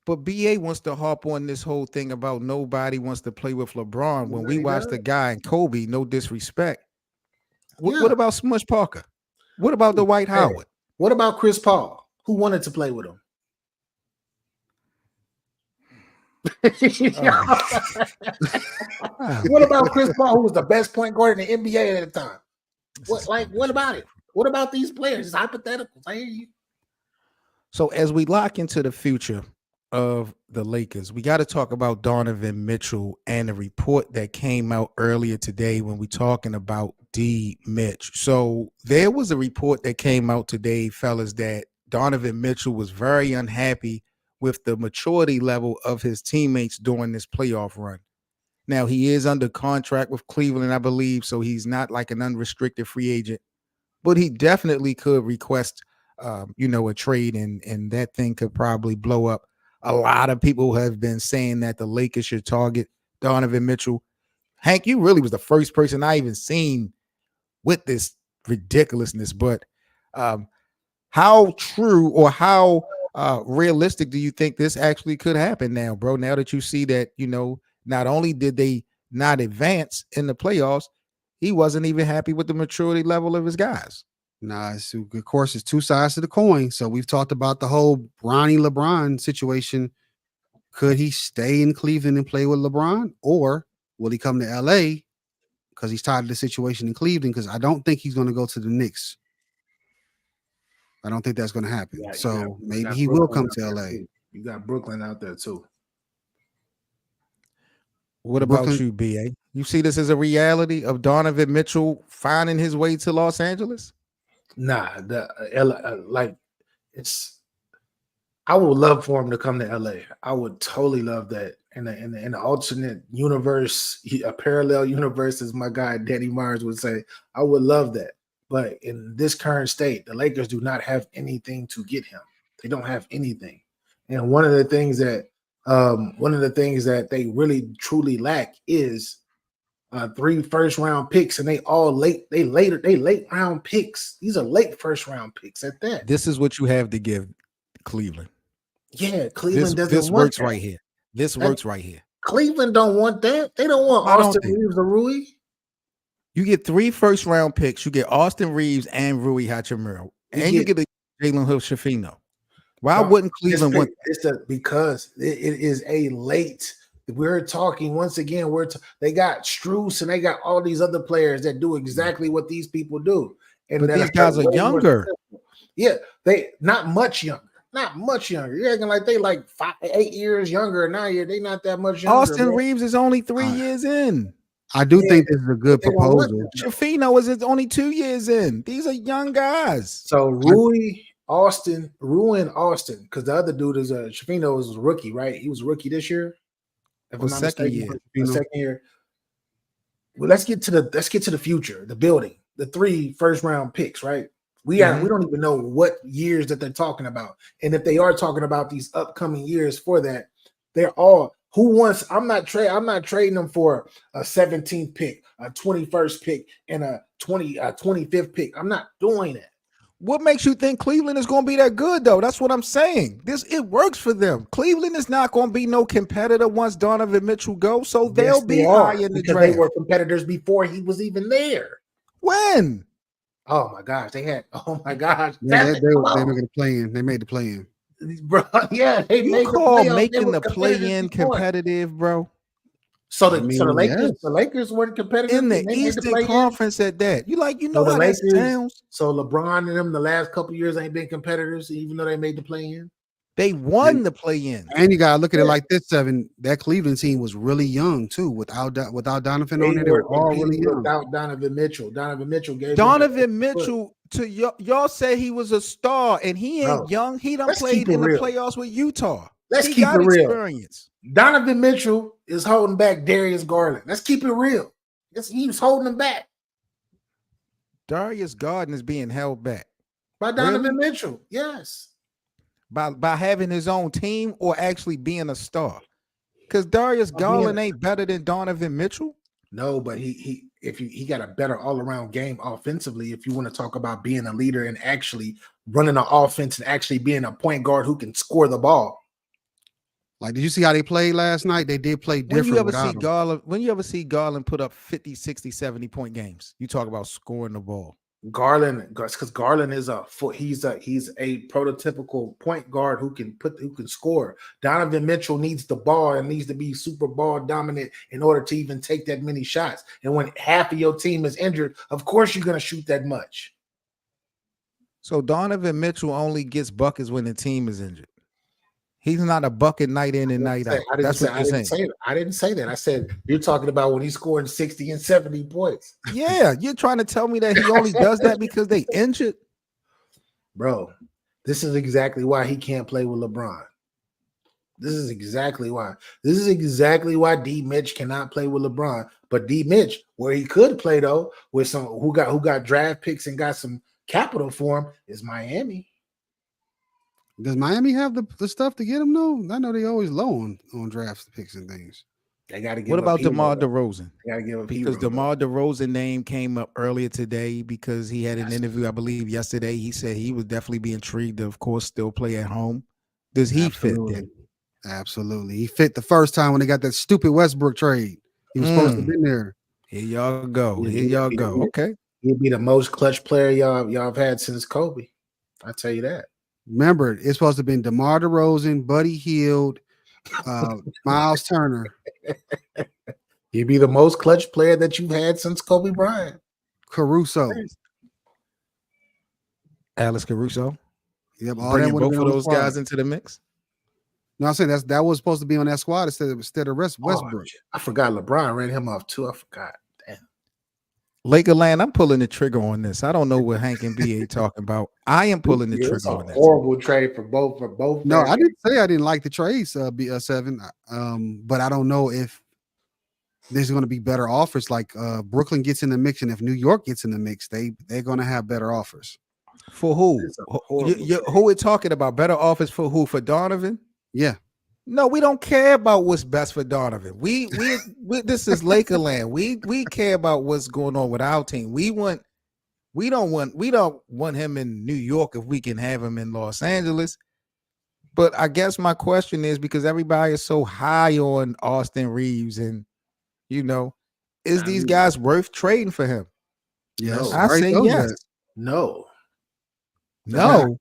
But BA wants to harp on this whole thing about nobody wants to play with LeBron. When we watch the guy and Kobe, no disrespect. What about Smush Parker? What about Dwight Howard? What about Chris Paul, who wanted to play with him? What about Chris Paul, who was the best point guard in the NBA at the time? What about it? What about these players? It's hypotheticals. I hear you. So as we lock into the future of the Lakers, we got to talk about Donovan Mitchell and the report that came out earlier today when we're talking about D Mitch. So there was a report that came out today, fellas, that Donovan Mitchell was very unhappy with the maturity level of his teammates during this playoff run. Now, he is under contract with Cleveland, I believe, so he's not like an unrestricted free agent, but he definitely could request, a trade, and that thing could probably blow up. A lot of people have been saying that the Lakers should target Donovan Mitchell. Hank, you really was the first person I even seen with this ridiculousness, but how true or how realistic do you think this actually could happen now, bro? Now that you see that, not only did they not advance in the playoffs, he wasn't even happy with the maturity level of his guys. Nah, of course, it's two sides to the coin. So we've talked about the whole Bronny LeBron situation. Could he stay in Cleveland and play with LeBron, or will he come to LA because he's tired of the situation in Cleveland? Because I don't think he's going to go to the Knicks. I don't think that's going to happen. Yeah, so maybe he will come to LA. You got Brooklyn out there too. What about you, BA? You see this as a reality of Donovan Mitchell finding his way to Los Angeles? Nah, I would love for him to come to LA. I would totally love that. In the alternate universe, a parallel universe, as my guy Danny Myers would say, I would love that. But in this current state, the Lakers do not have anything to get him. They don't have anything. And one of the things that they really truly lack is 3 first-round picks, and they late round picks. These are late first-round picks at that. This is what you have to give Cleveland. Yeah, Cleveland doesn't this want works that. right here. This works right here. Cleveland don't want that. They don't want Austin Reeves or Rui. You get 3 first-round picks. You get Austin Reeves and Rui Hachimura, and you get a Jalen Hood-Schifino. Why wouldn't Cleveland want that? Because it is a late. We're talking once again. They got Strus and they got all these other players that do exactly what these people do. And but these guys are younger. Yeah, they not much younger. Not much younger. You're acting like they like 8 years younger. Now they not that much younger. Austin Reeves is only 3 years in. I do think this is a good proposal. Schifino is only 2 years in. These are young guys. So Rui and Austin, because the other dude is Schifino is a rookie, right? He was a rookie this year. Second year. Well, let's get to the future, the building, the 3 first-round picks, right? We don't even know what years that they're talking about, and if they are talking about these upcoming years for that, they're all who wants. I'm not trading them for a 17th pick, a 21st pick, and a 25th pick. I'm not doing that. What makes you think Cleveland is going to be that good, though? That's what I'm saying. It works for them. Cleveland is not going to be no competitor once Donovan Mitchell goes, so they'll be high in the draft. They were competitors before he was even there. When? Oh my gosh, they had. Oh my gosh, they made the play-in. They made the play-in, bro. Yeah, they made making the play-in competitive, bro. So the Lakers weren't competitive in the Eastern Conference at that. How that sounds. So LeBron and them the last couple years ain't been competitors, even though they made the play-in. They won the play-in, and you gotta look at it like this. That Cleveland team was really young too, without Donovan on it. They were all really young. Without Donovan Mitchell, to y'all say he was a star, and he ain't young. He done played in the playoffs with Utah. Let's keep it real. Experience. Donovan Mitchell is holding back Darius Garland. Let's keep it real. He's holding him back. Darius Garland is being held back by Donovan Mitchell. Yes. By having his own team or actually being a star. Because Darius Garland ain't better than Donovan Mitchell. No, but he got a better all-around game offensively. If you want to talk about being a leader and actually running an offense and actually being a point guard who can score the ball. Like, did you see how they played last night? They did play different. When you ever see Garland put up 50, 60, 70 point games? You talk about scoring the ball. Garland, because Garland is he's a prototypical point guard who can score. Donovan Mitchell needs the ball and needs to be super ball dominant in order to even take that many shots. And when half of your team is injured, of course you're going to shoot that much. So Donovan Mitchell only gets buckets when the team is injured. He's not a bucket night in and night out. I didn't say that. I said you're talking about when he's scoring 60 and 70 points. Yeah, you're trying to tell me that he only does that because they injured? Bro, this is exactly why he can't play with LeBron. This is exactly why. D Mitch cannot play with LeBron. But D Mitch, where he could play though, with some who got draft picks and got some capital for him, is Miami. Does Miami have the stuff to get him? No, I know they always low on draft picks and things. They got to get. What about DeMar DeRozan? They got to give him because DeMar DeRozan name came up earlier today because he had an interview, I believe, yesterday. He said he would definitely be intrigued to, of course, still play at home. Does he fit then? Absolutely, he fit the first time when they got that stupid Westbrook trade. He was supposed to be there. Here y'all go. Okay, he'll be the most clutch player y'all have had since Kobe. I tell you that. Remember, it's supposed to have been DeMar DeRozan, Buddy Hield, Miles Turner. He'd be the most clutch player that you've had since Kobe Bryant. Caruso. Alex Caruso. Yep, bringing both of those guys into the mix. No, I'm saying that was supposed to be on that squad instead of Westbrook. I forgot LeBron ran him off too. I forgot. Damn. Lakerland, I'm pulling the trigger on this. I don't know what Hank and BA talking about. I am pulling the trigger on this. Horrible trade for both. No, I didn't say I didn't like the trades, B7. But I don't know if there's going to be better offers. Like Brooklyn gets in the mix, and if New York gets in the mix, they're going to have better offers. For who? Who we're talking about? Better offers for who? For Donovan? Yeah. No, we don't care about what's best for Donovan. We this is Lakerland. We care about what's going on with our team. We don't want him in New York if we can have him in Los Angeles. But I guess my question is because everybody is so high on Austin Reeves and Is these guys worth trading for him? Yes, I say yes. No. No.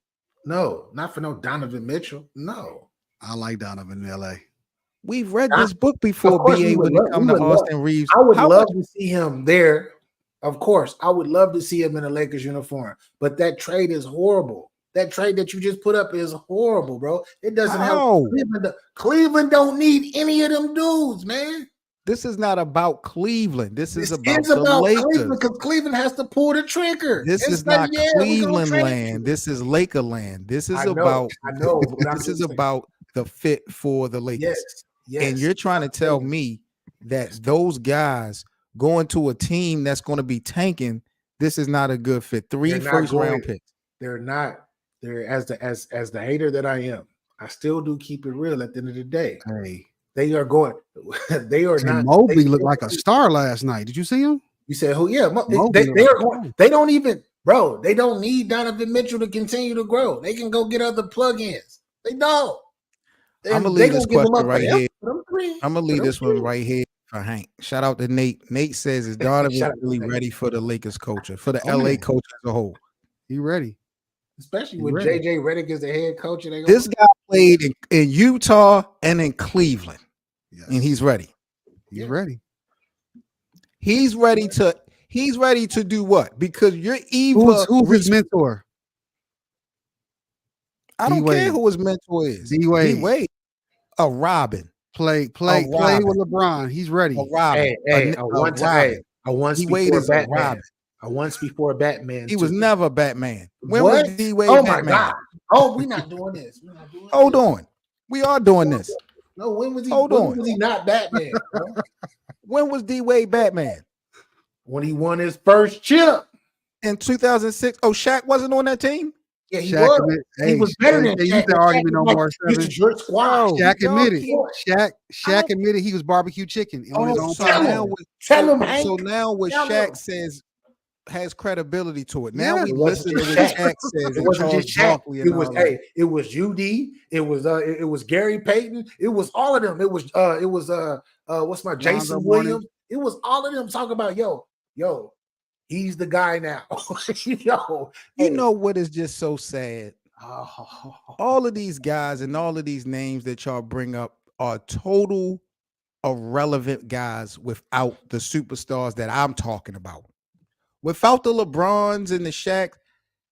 No, not for no Donovan Mitchell. No. I like Donovan in LA. We've read this book before, Of course BA, we would when it love- comes we to would love- Austin Reeves. I would How love much- to see him there. Of course, I would love to see him in a Lakers uniform, but that trade is horrible. That trade that you just put up is horrible, bro. It doesn't How? help. Cleveland don't need any of them dudes, man. This is not about Cleveland. This is This about is the about Lakers. Cleveland because Cleveland has to pull the trigger. This It's is not like, yeah, we gonna Cleveland trade land. you. This is Laker land. This is I know, about I know, but I'm this just is saying. about the fit for the Lakers. Yes, yes. And you're trying to tell me that those guys going to a team that's going to be tanking, this is not a good fit. They're not First round going- picks. They're not. They're as the hater that I am. I still do keep it real at the end of the day. Hey, They are going. They are Tim not. Mobley they- looked like a star last night. Did you see him? You said who? Yeah, Mobley they are looked going. like- They don't even, bro. They don't need Donovan Mitchell to continue to grow. They can go get other plugins. They don't. I'm gonna They leave this gonna give them question up right for them, here. for them three. I'm gonna For leave them this one three. right here for Hank. Shout out to Nate. Nate says, "Is Shout Donovan out to really Nate. ready for the Lakers culture, for the Oh, LA yeah. culture as a whole?" He ready. Especially You with ready. JJ Redick as the head coach. And they This guy played in Utah and in Cleveland, Yes. and he's ready. He's ready. He's ready to do what? Because you're either Who's his mentor? I don't D-Wade. care who his mentor is. D-Wade. D-Wade. A Robin. Play Robin. with LeBron. He's ready. A Robin. Hey, a a once Robin. a once D-Wade before is a Batman. Robin. A once before Batman. He was too. never Batman. When What? was D-Wade Oh my Batman? god! Oh, we're not doing this. We're not doing Hold this. on. We are doing this. No, when was he? Hold when on. was he not Batman? bro? When was D-Wade Batman? When he won his first chip. In 2006. Oh, Shaq wasn't on that team? Yeah, he Shaq was. admit- He hey, was better than they Shaq. used to argue no more, This Seven. is your squad. No. Shaq Y'all admitted. keep- Shaq admitted he was barbecue chicken on his Oh, own So tell time. now, him. what- Tell him, so Hank. now what Tell Shaq him. says has credibility to it. Now Yeah. we It listen wasn't to just what Shaq. Shaq says. It and wasn't Charles just Shaq. Barkley It and was all that. it was UD. It was Gary Payton. It was all of them. It was what's my Jason Lonzo Williams. It was all of them talking about yo, he's the guy now. yo, You know what is just so sad? oh, All of these guys and all of these names that y'all bring up are total irrelevant guys without the superstars that I'm talking about. Without the LeBrons and the Shaq,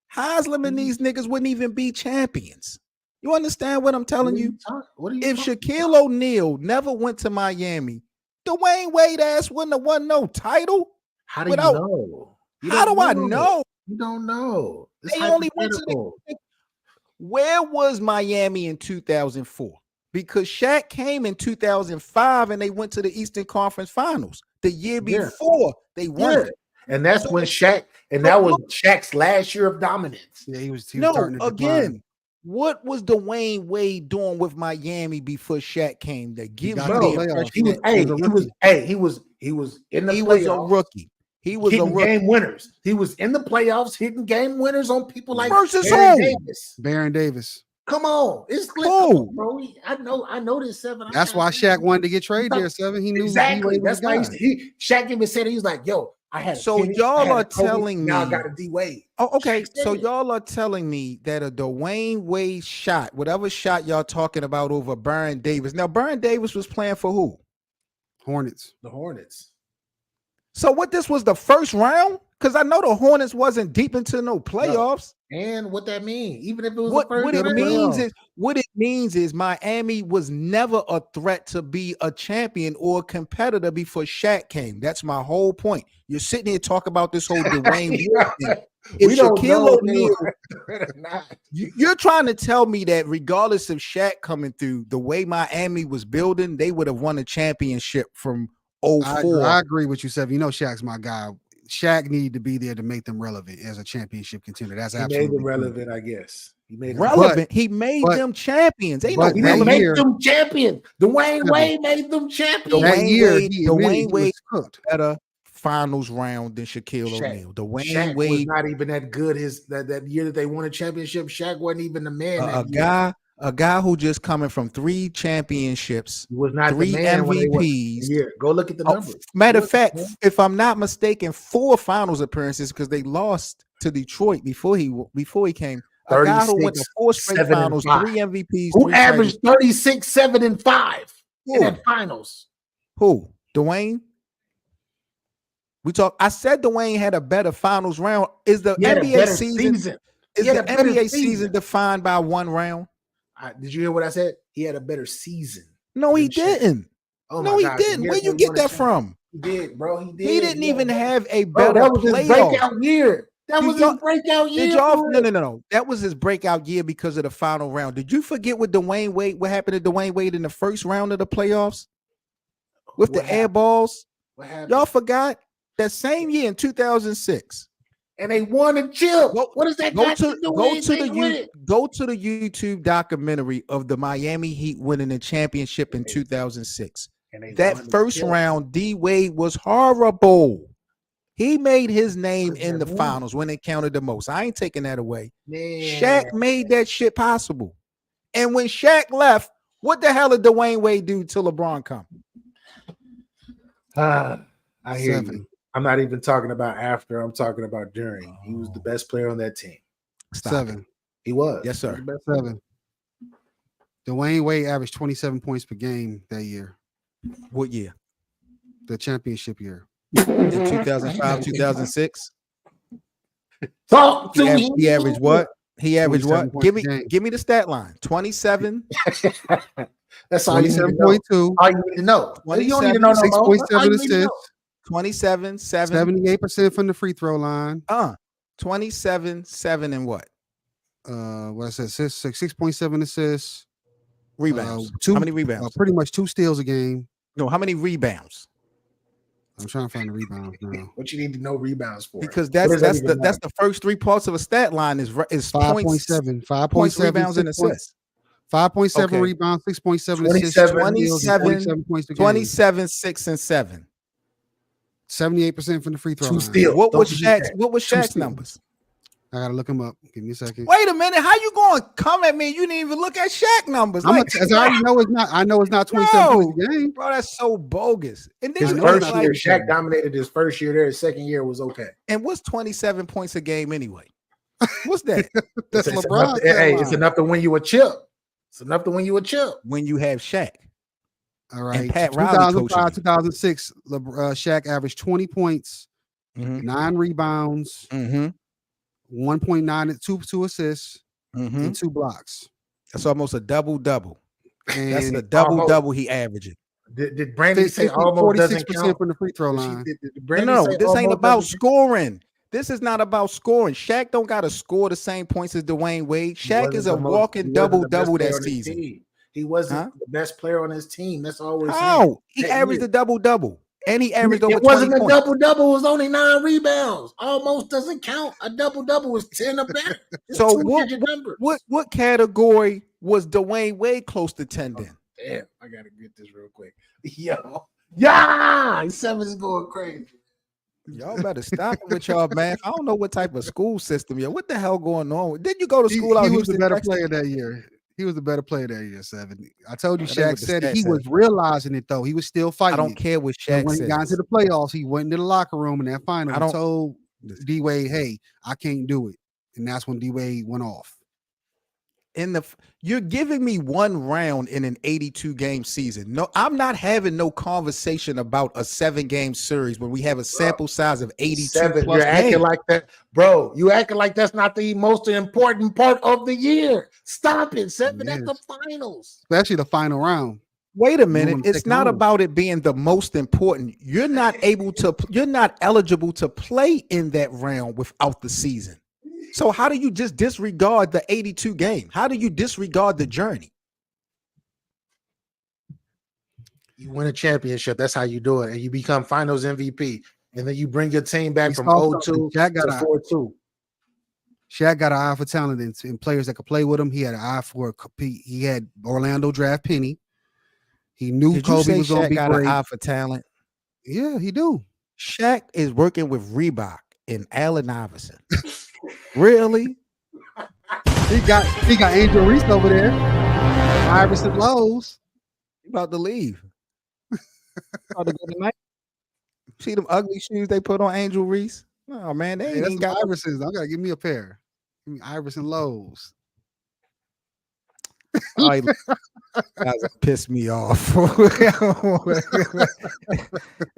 Haslam and these niggas wouldn't even be champions. You understand what I'm telling you? What are you If talking Shaquille O'Neal never went to Miami, Dwayne Wade ass wouldn't have won no title. How do without- you know? You How don't do I know? You don't know. It's They only went to the- hypothetical. Where was Miami in 2004? Because Shaq came in 2005 and they went to the Eastern Conference Finals. The year Yeah. before they won Yeah. it. And that's when Shaq, and that was Shaq's last year of dominance. Yeah, he was No, starting to again, decline. what was Dwayne Wade doing with Miami before Shaq came to give you got the to the playoffs. impression He was, that he was in the he playoffs. was a rookie? He was a hitting rookie. game winners. He was in the playoffs, hitting game winners on people like Versus Baron who? Davis. Baron Davis. Come on, it's Who? bro. I know this 7. I'm That's trying why to- Shaq wanted to get traded there, Seven. He knew Exactly. D-Wade was That's why the guy. Shaq even said it. He was like, "Yo, I had." a So Penny, y'all I had a are Kobe, telling now I me- got a D Wade. Oh, okay. Shaq So did it. y'all are telling me that a Dwayne Wade shot, whatever shot y'all talking about over Bryant Davis. Now, Bryant Davis was playing for who? Hornets. The Hornets. So what, this was the first round? Because I know the Hornets wasn't deep into no playoffs. And what that mean? Even if it was What the first it round? means is Miami was never a threat to be a champion or a competitor before Shaq came. That's my whole point. You're sitting here talking about this whole Dwayne Wade thing. If We don't Shaquille know if they O'Neal, were or not. you're trying to tell me that regardless of Shaq coming through, the way Miami was building, they would have won a championship from 04. I agree with you, Seven. You know Shaq's my guy. Shaq needed to be there to make them relevant as a championship contender. That's He made absolutely them relevant, I guess. He made them relevant. He made but- them champions. Ain't no but He that didn't relevant. make year- them champions. Dwayne Yeah. Wade made them champions. That Dwayne year, Wade- he Dwayne admitted he was Wade- cooked. Better finals round than Shaquille Shaq. O'Neal. Dwayne Shaq was Wade, not even that good. That year that they won a championship, Shaq wasn't even the man. a that year. guy A guy who just coming from 3 championships, He was not 3 the man when they won. MVPs. Yeah, go look at the numbers. Matter of fact, if I'm not mistaken, 4 finals appearances because they lost to Detroit before he came. A guy who went to 4 straight 7 and finals, 5. 3 MVPs, Who 3 averaged 36, 7, and 5 in Who? the finals? Who? Dwyane? I said Dwyane had a better finals round. Is the He had a NBA better season? Is He had the a better NBA season. season defined by 1 round? Did you hear what I said? He had a better season. No, he than Shaq. didn't. Oh No, my he gosh, didn't. yes, Where you he get won a that from? He did, bro. He did. He didn't even have a Bro, better that was his playoff. breakout year. That was his breakout year. Did y'all? for No, real. no. That was his breakout year because of the final round. Did you forget what Dwyane Wade? What happened to Dwyane Wade in the first round of the playoffs with What the air happened? balls? What happened? Y'all forgot that same year in 2006. And they won a chip. What does that got to do with anything with it? Go to the YouTube documentary of the Miami Heat winning the championship in 2006. And they That won the first chip. round, D Wade was horrible. He made his name in the Man. finals when it counted the most. I ain't taking that away. Man. Shaq made that shit possible. And when Shaq left, what the hell did Dwyane Wade do till LeBron come? I hear 7. you. I'm not even talking about after. I'm talking about during. He was the best player on that team. Stop 7. it. He was. Yes, sir. He was the best player. 7. Dwyane Wade averaged 27 points per game that year, What year? the championship year. In 2005, 2006? Talk to me. He averaged what? He averaged 27 what? points Give a me game. give me the stat line. 27, That's all you need to know. 27.2, All you need to know. You don't need to know no more. 6.7 All you need to know. assists, 27, 7. 78% from the free throw line. 27, 7, and what? What I said, 6.7 assists, Rebounds. 2, How many rebounds? pretty much 2 steals a game. No, how many rebounds? I'm trying to find the rebounds now. What you need to know rebounds for? Because What that's does that that's even the that's the first 3 parts of a stat line is points, 5.7, 5.7 points, rebounds, and 6 point- assists. 5.7 Okay. rebounds, 6.7 assists, 27, 27 points per game. 27, 6, and 7. 78% from the free throw Two line. steals. What Don't was forget Shaq's that. what was Two Shaq's steals. numbers? I gotta look him up. Give me a second. Wait a minute. How you going to come at me? You didn't even look at Shaq numbers. I Like, already know it's not. I know it's not 27 points a game. bro, that's so bogus. And then His you first act year, like, Shaq dominated his first year there. His second year was okay. and what's 27 points a game anyway? What's that? That's It's LeBron. enough to- hey, it's enough to win you a chip. It's enough to win you a chip. When you have Shaq. All right. Pat Riley coaching 2005, you. 2006, Shaq averaged 20 points, Mm-hmm. 9 rebounds, Mm-hmm. 1.9 2 assists, Mm-hmm. and 2 blocks. That's almost a double-double. That's And a double-double he averaging. Did Brandon say almost doesn't 46% count? from the free throw line. Did No, Brandon say this ain't almost about doesn't count? scoring. This is not about scoring. Shaq don't got to score the same points as Dwyane Wade. He Shaq wasn't is the a most- walking he wasn't the best double-double player that on his season. team. He wasn't Huh? the best player on his team. That's all we're saying. How? He That averaged year. a double-double. And he averaged over It wasn't 20 a points. double-double. It was only 9 rebounds. Almost doesn't count. A double-double was 10 or better. It's So two-digit numbers. what category was Dwyane Wade close to 10 then? Damn, I gotta get this real quick. Yo, yeah, 7 is going crazy. Y'all better stop it with y'all, man. I don't know what type of school system. What the hell going on? Didn't you go to He school out was Houston, the better Texas? player that year. He was the better player that year, 7. I told you, That ain't Shaq what the said stats he say. was realizing it, though. He was still I fighting. don't it. care what And Shaq when he got into says. the playoffs, he went into the locker room in that final I and don't- told D Wade, "Hey, I can't do it." And that's when D Wade went off. You're giving me 1 round in an 82 game season. No, I'm not having no conversation about a 7-game series when we have a sample size of 82 7. plus You're acting games. like that, bro. You acting like that's not the most important part of the year. Stop it, 7. That's the finals. Especially the final round. Wait a You minute. wanna It's take not home. about it being the most important. You're not eligible to play in that round without the season. So how do you just disregard the 82 game? How do you disregard the journey? You win a championship. That's how you do it. And you become finals MVP. And then you bring your team back We from saw 0-2 something. Shaq to got a- 4-2. Shaq got an eye for talent and players that could play with him. He had an eye for compete. He had Orlando draft Penny. He knew Did you Kobe say was going to Shaq be got great. an eye for talent? Yeah, he do. Shaq is working with Reebok and Allen Iverson. Really? He got Angel Reese over there. Iverson Lowe's. He about to leave. About to go tonight. See them ugly shoes they put on Angel Reese? Oh man, they Hey, ain't that's even some got. Iversons. I gotta give me a pair. Give me Iverson Lowe's. All right, guys piss me off.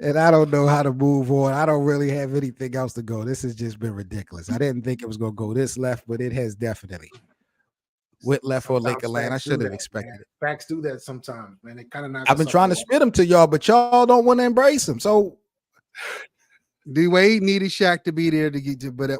And I don't know how to move on. I don't really have anything else to go. This has just been ridiculous. I didn't think it was gonna go this left, but it has definitely went left for Sometimes Lakerland. I facts do should have that, expected man. it. Facts do that sometimes, man. They kind of knock I've been us trying to off spit them to y'all, but y'all don't want to embrace them. So D-Wade needed Shaq to be there to get to, but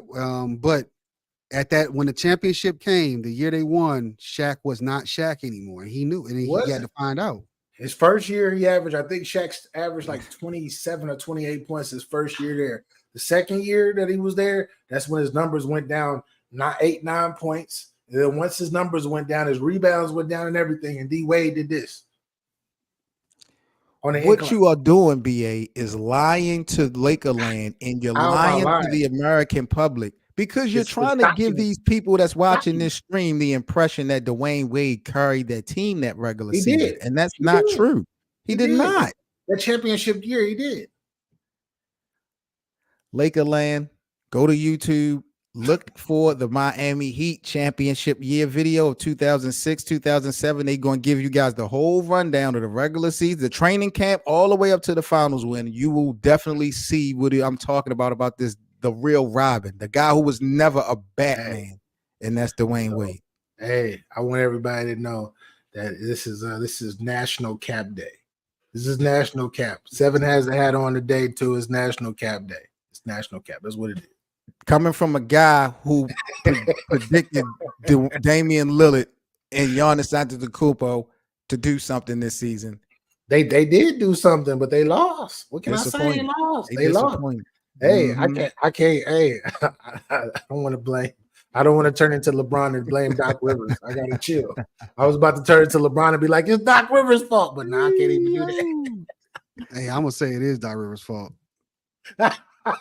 at that when the championship came, the year they won, Shaq was not Shaq anymore. He knew, and he had to find out. His first year, he averaged, I think Shaq's averaged like 27 or 28 points his first year there. The second year that he was there, that's when his numbers went down, not 8-9 points. And then once his numbers went down, his rebounds went down and everything. And D Wade did this. On the what incline. you are doing, BA, is lying to Lakerland, and you're How am I lying to lying? the American public because you're It's trying to give documented. these people that's watching this stream the impression that Dwyane Wade carried that team that regular He season, did. and that's He not did. true. He did not. That championship year, he did. Lakerland, go to YouTube, look for the Miami Heat championship year video of 2006, 2007. They're going to give you guys the whole rundown of the regular season, the training camp, all the way up to the finals win. You will definitely see what I'm talking about this, the real Robin, the guy who was never a Batman, and that's Dwyane Wade. Hey, I want everybody to know that this is National Cap Day. This is National Cap. 7 has a hat on today too. It's National Cap Day. It's National Cap. That's what it is. Coming from a guy who predicted Damian Lillard and Giannis Antetokounmpo to do something this season. They did do something, but they lost. What can I say? They lost. They lost. Hey, I can't. Hey, I don't want to blame. I don't want to turn into LeBron and blame Doc Rivers. I gotta chill. I was about to turn into LeBron and be like, it's Doc Rivers' fault, but now I can't even do that. Hey, I'm gonna say it is Doc Rivers' fault.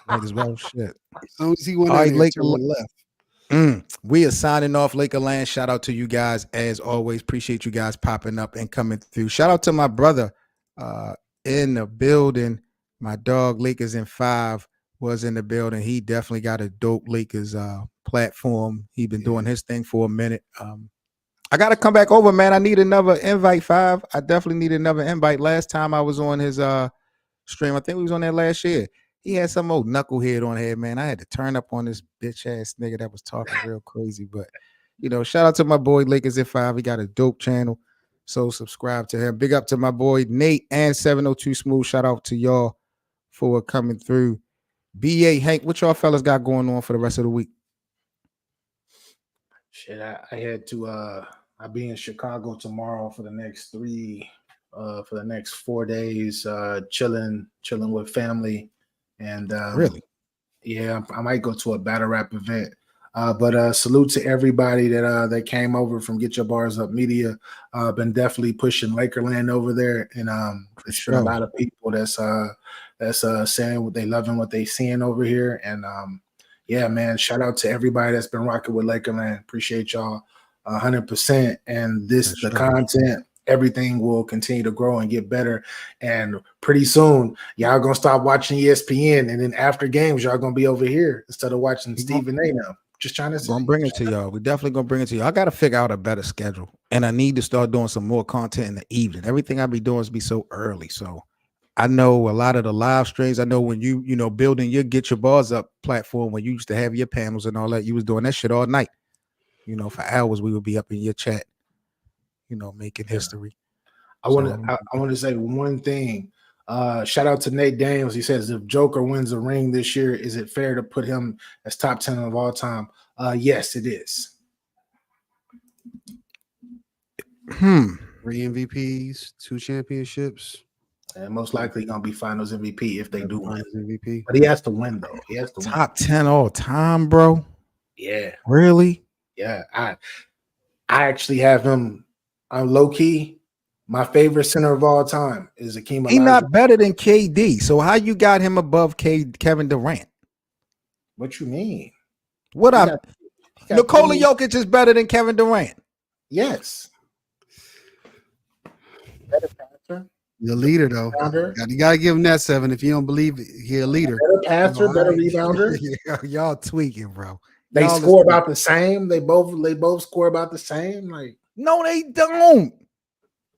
Might as well shit. As soon as he went All right, in there, to the left. We are signing off, Lakerland. Shout out to you guys as always. Appreciate you guys popping up and coming through. Shout out to my brother in the building. My dog Lakers in 5 was in the building. He definitely got a dope Lakers platform. He been doing his thing for a minute. I got to come back over, man. I need another invite, 5. I definitely need another invite. Last time I was on his stream, I think we was on there last year. He had some old knucklehead on here, man. I had to turn up on this bitch ass nigga that was talking real crazy. But shout out to my boy Lakers in 5. He got a dope channel, so subscribe to him. Big up to my boy Nate and 702 Smooth. Shout out to y'all for coming through. BA Hank, what y'all fellas got going on for the rest of the week? Shit, I had to I'll be in Chicago tomorrow for the next 4 days, chilling with family. And Really? Yeah, I might go to a battle rap event. But salute to everybody that came over from Get Your Bars Up Media. Been definitely pushing Lakerland over there, and it's been a lot of people that's saying what they loving what they seeing over here. And yeah, man, shout out to everybody that's been rocking with Lakerland. Appreciate y'all 100%. And the content, everything will continue to grow and get better. And pretty soon, y'all gonna stop watching ESPN, and then after games, y'all gonna be over here instead of watching Stephen A. Now. Just trying to gonna bring it to y'all. We're definitely gonna bring it to you. I gotta figure out a better schedule, and I need to start doing some more content in the evening. Everything I be doing is be so early. So I know a lot of the live streams. I know when you building your Get Your Bars Up platform, when you used to have your panels and all that, you was doing that shit all night. For hours we would be up in your chat, making history. I want to say one thing. Shout out to Nate Daniels. He says, if Joker wins a ring this year, is it fair to put him as top 10 of all time? Yes, it is. 3 MVPs, 2 championships. And most likely going to be finals MVP if they do win. MVP. But he has to win, though. He has to win. Top 10 all time, bro. Yeah. Really? Yeah. I actually have him on low key. My favorite center of all time is Akeem Olajuwon. He's not better than KD. So how you got him above Kevin Durant? What you mean? Nikola Jokic is better than Kevin Durant. Yes. Better passer. The leader, though. Rebounder. You got to give him that 7. If you don't believe it, he a leader. Better passer, No, better I ain't- rebounder. Y'all tweaking, bro. They Y'all score is- about the same. They both score about the same. Like, No, they don't.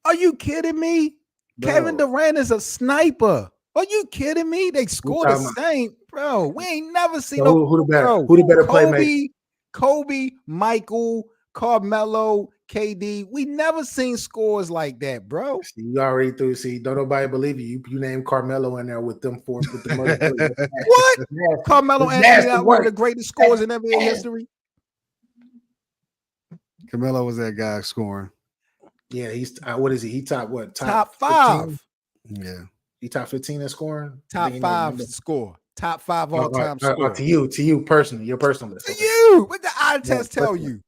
Are you kidding me? bro, Kevin Durant is a sniper. Are you kidding me? They score the talking about? same, bro. We ain't never seen So no who the better? bro. Who the better playmaker? Kobe, Michael, Carmelo, KD. We never seen scores like that, bro. See, you already threw. See, don't nobody believe you. You named Carmelo in there with them four. With the most. What? Carmelo That's Anthony, nasty that one of work. the greatest scorers in NBA history. Carmelo was that guy scoring. Yeah, he's what is he? He top what? Top 15? 5. Yeah. He top 15 in scoring. I Top think he might 5 remember. score. Top 5 all-time score. To you personally, your personal list. To Okay. you. What the eye No, test tell personal. you?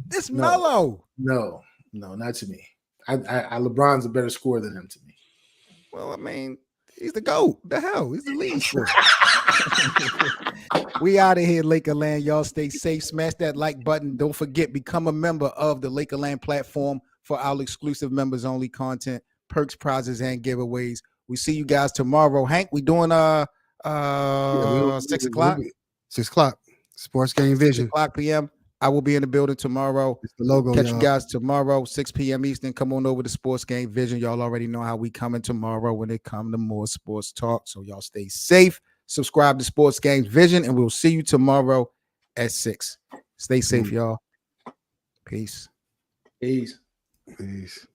This No. Melo. No, not to me. I LeBron's a better scorer than him to me. Well, I mean, he's the GOAT. The hell? He's the lead scorer. We out of here, Lakerland. Y'all stay safe. Smash that like button. Don't forget, become a member of the Lakerland platform for our exclusive members only content, perks, prizes, and giveaways. We see you guys tomorrow. Hank, we doing 6 o'clock? 6 o'clock. Sports Game 6 Vision. o'clock p.m. I will be in the building tomorrow. It's the logo. Catch y'all. you guys tomorrow, 6 p.m. Eastern. Come on over to Sports Game Vision. Y'all already know how we coming tomorrow when it come to more sports talk. So y'all stay safe. Subscribe to Sports Game Vision, and we'll see you tomorrow at 6. Stay safe, y'all. Peace. Peace. Peace.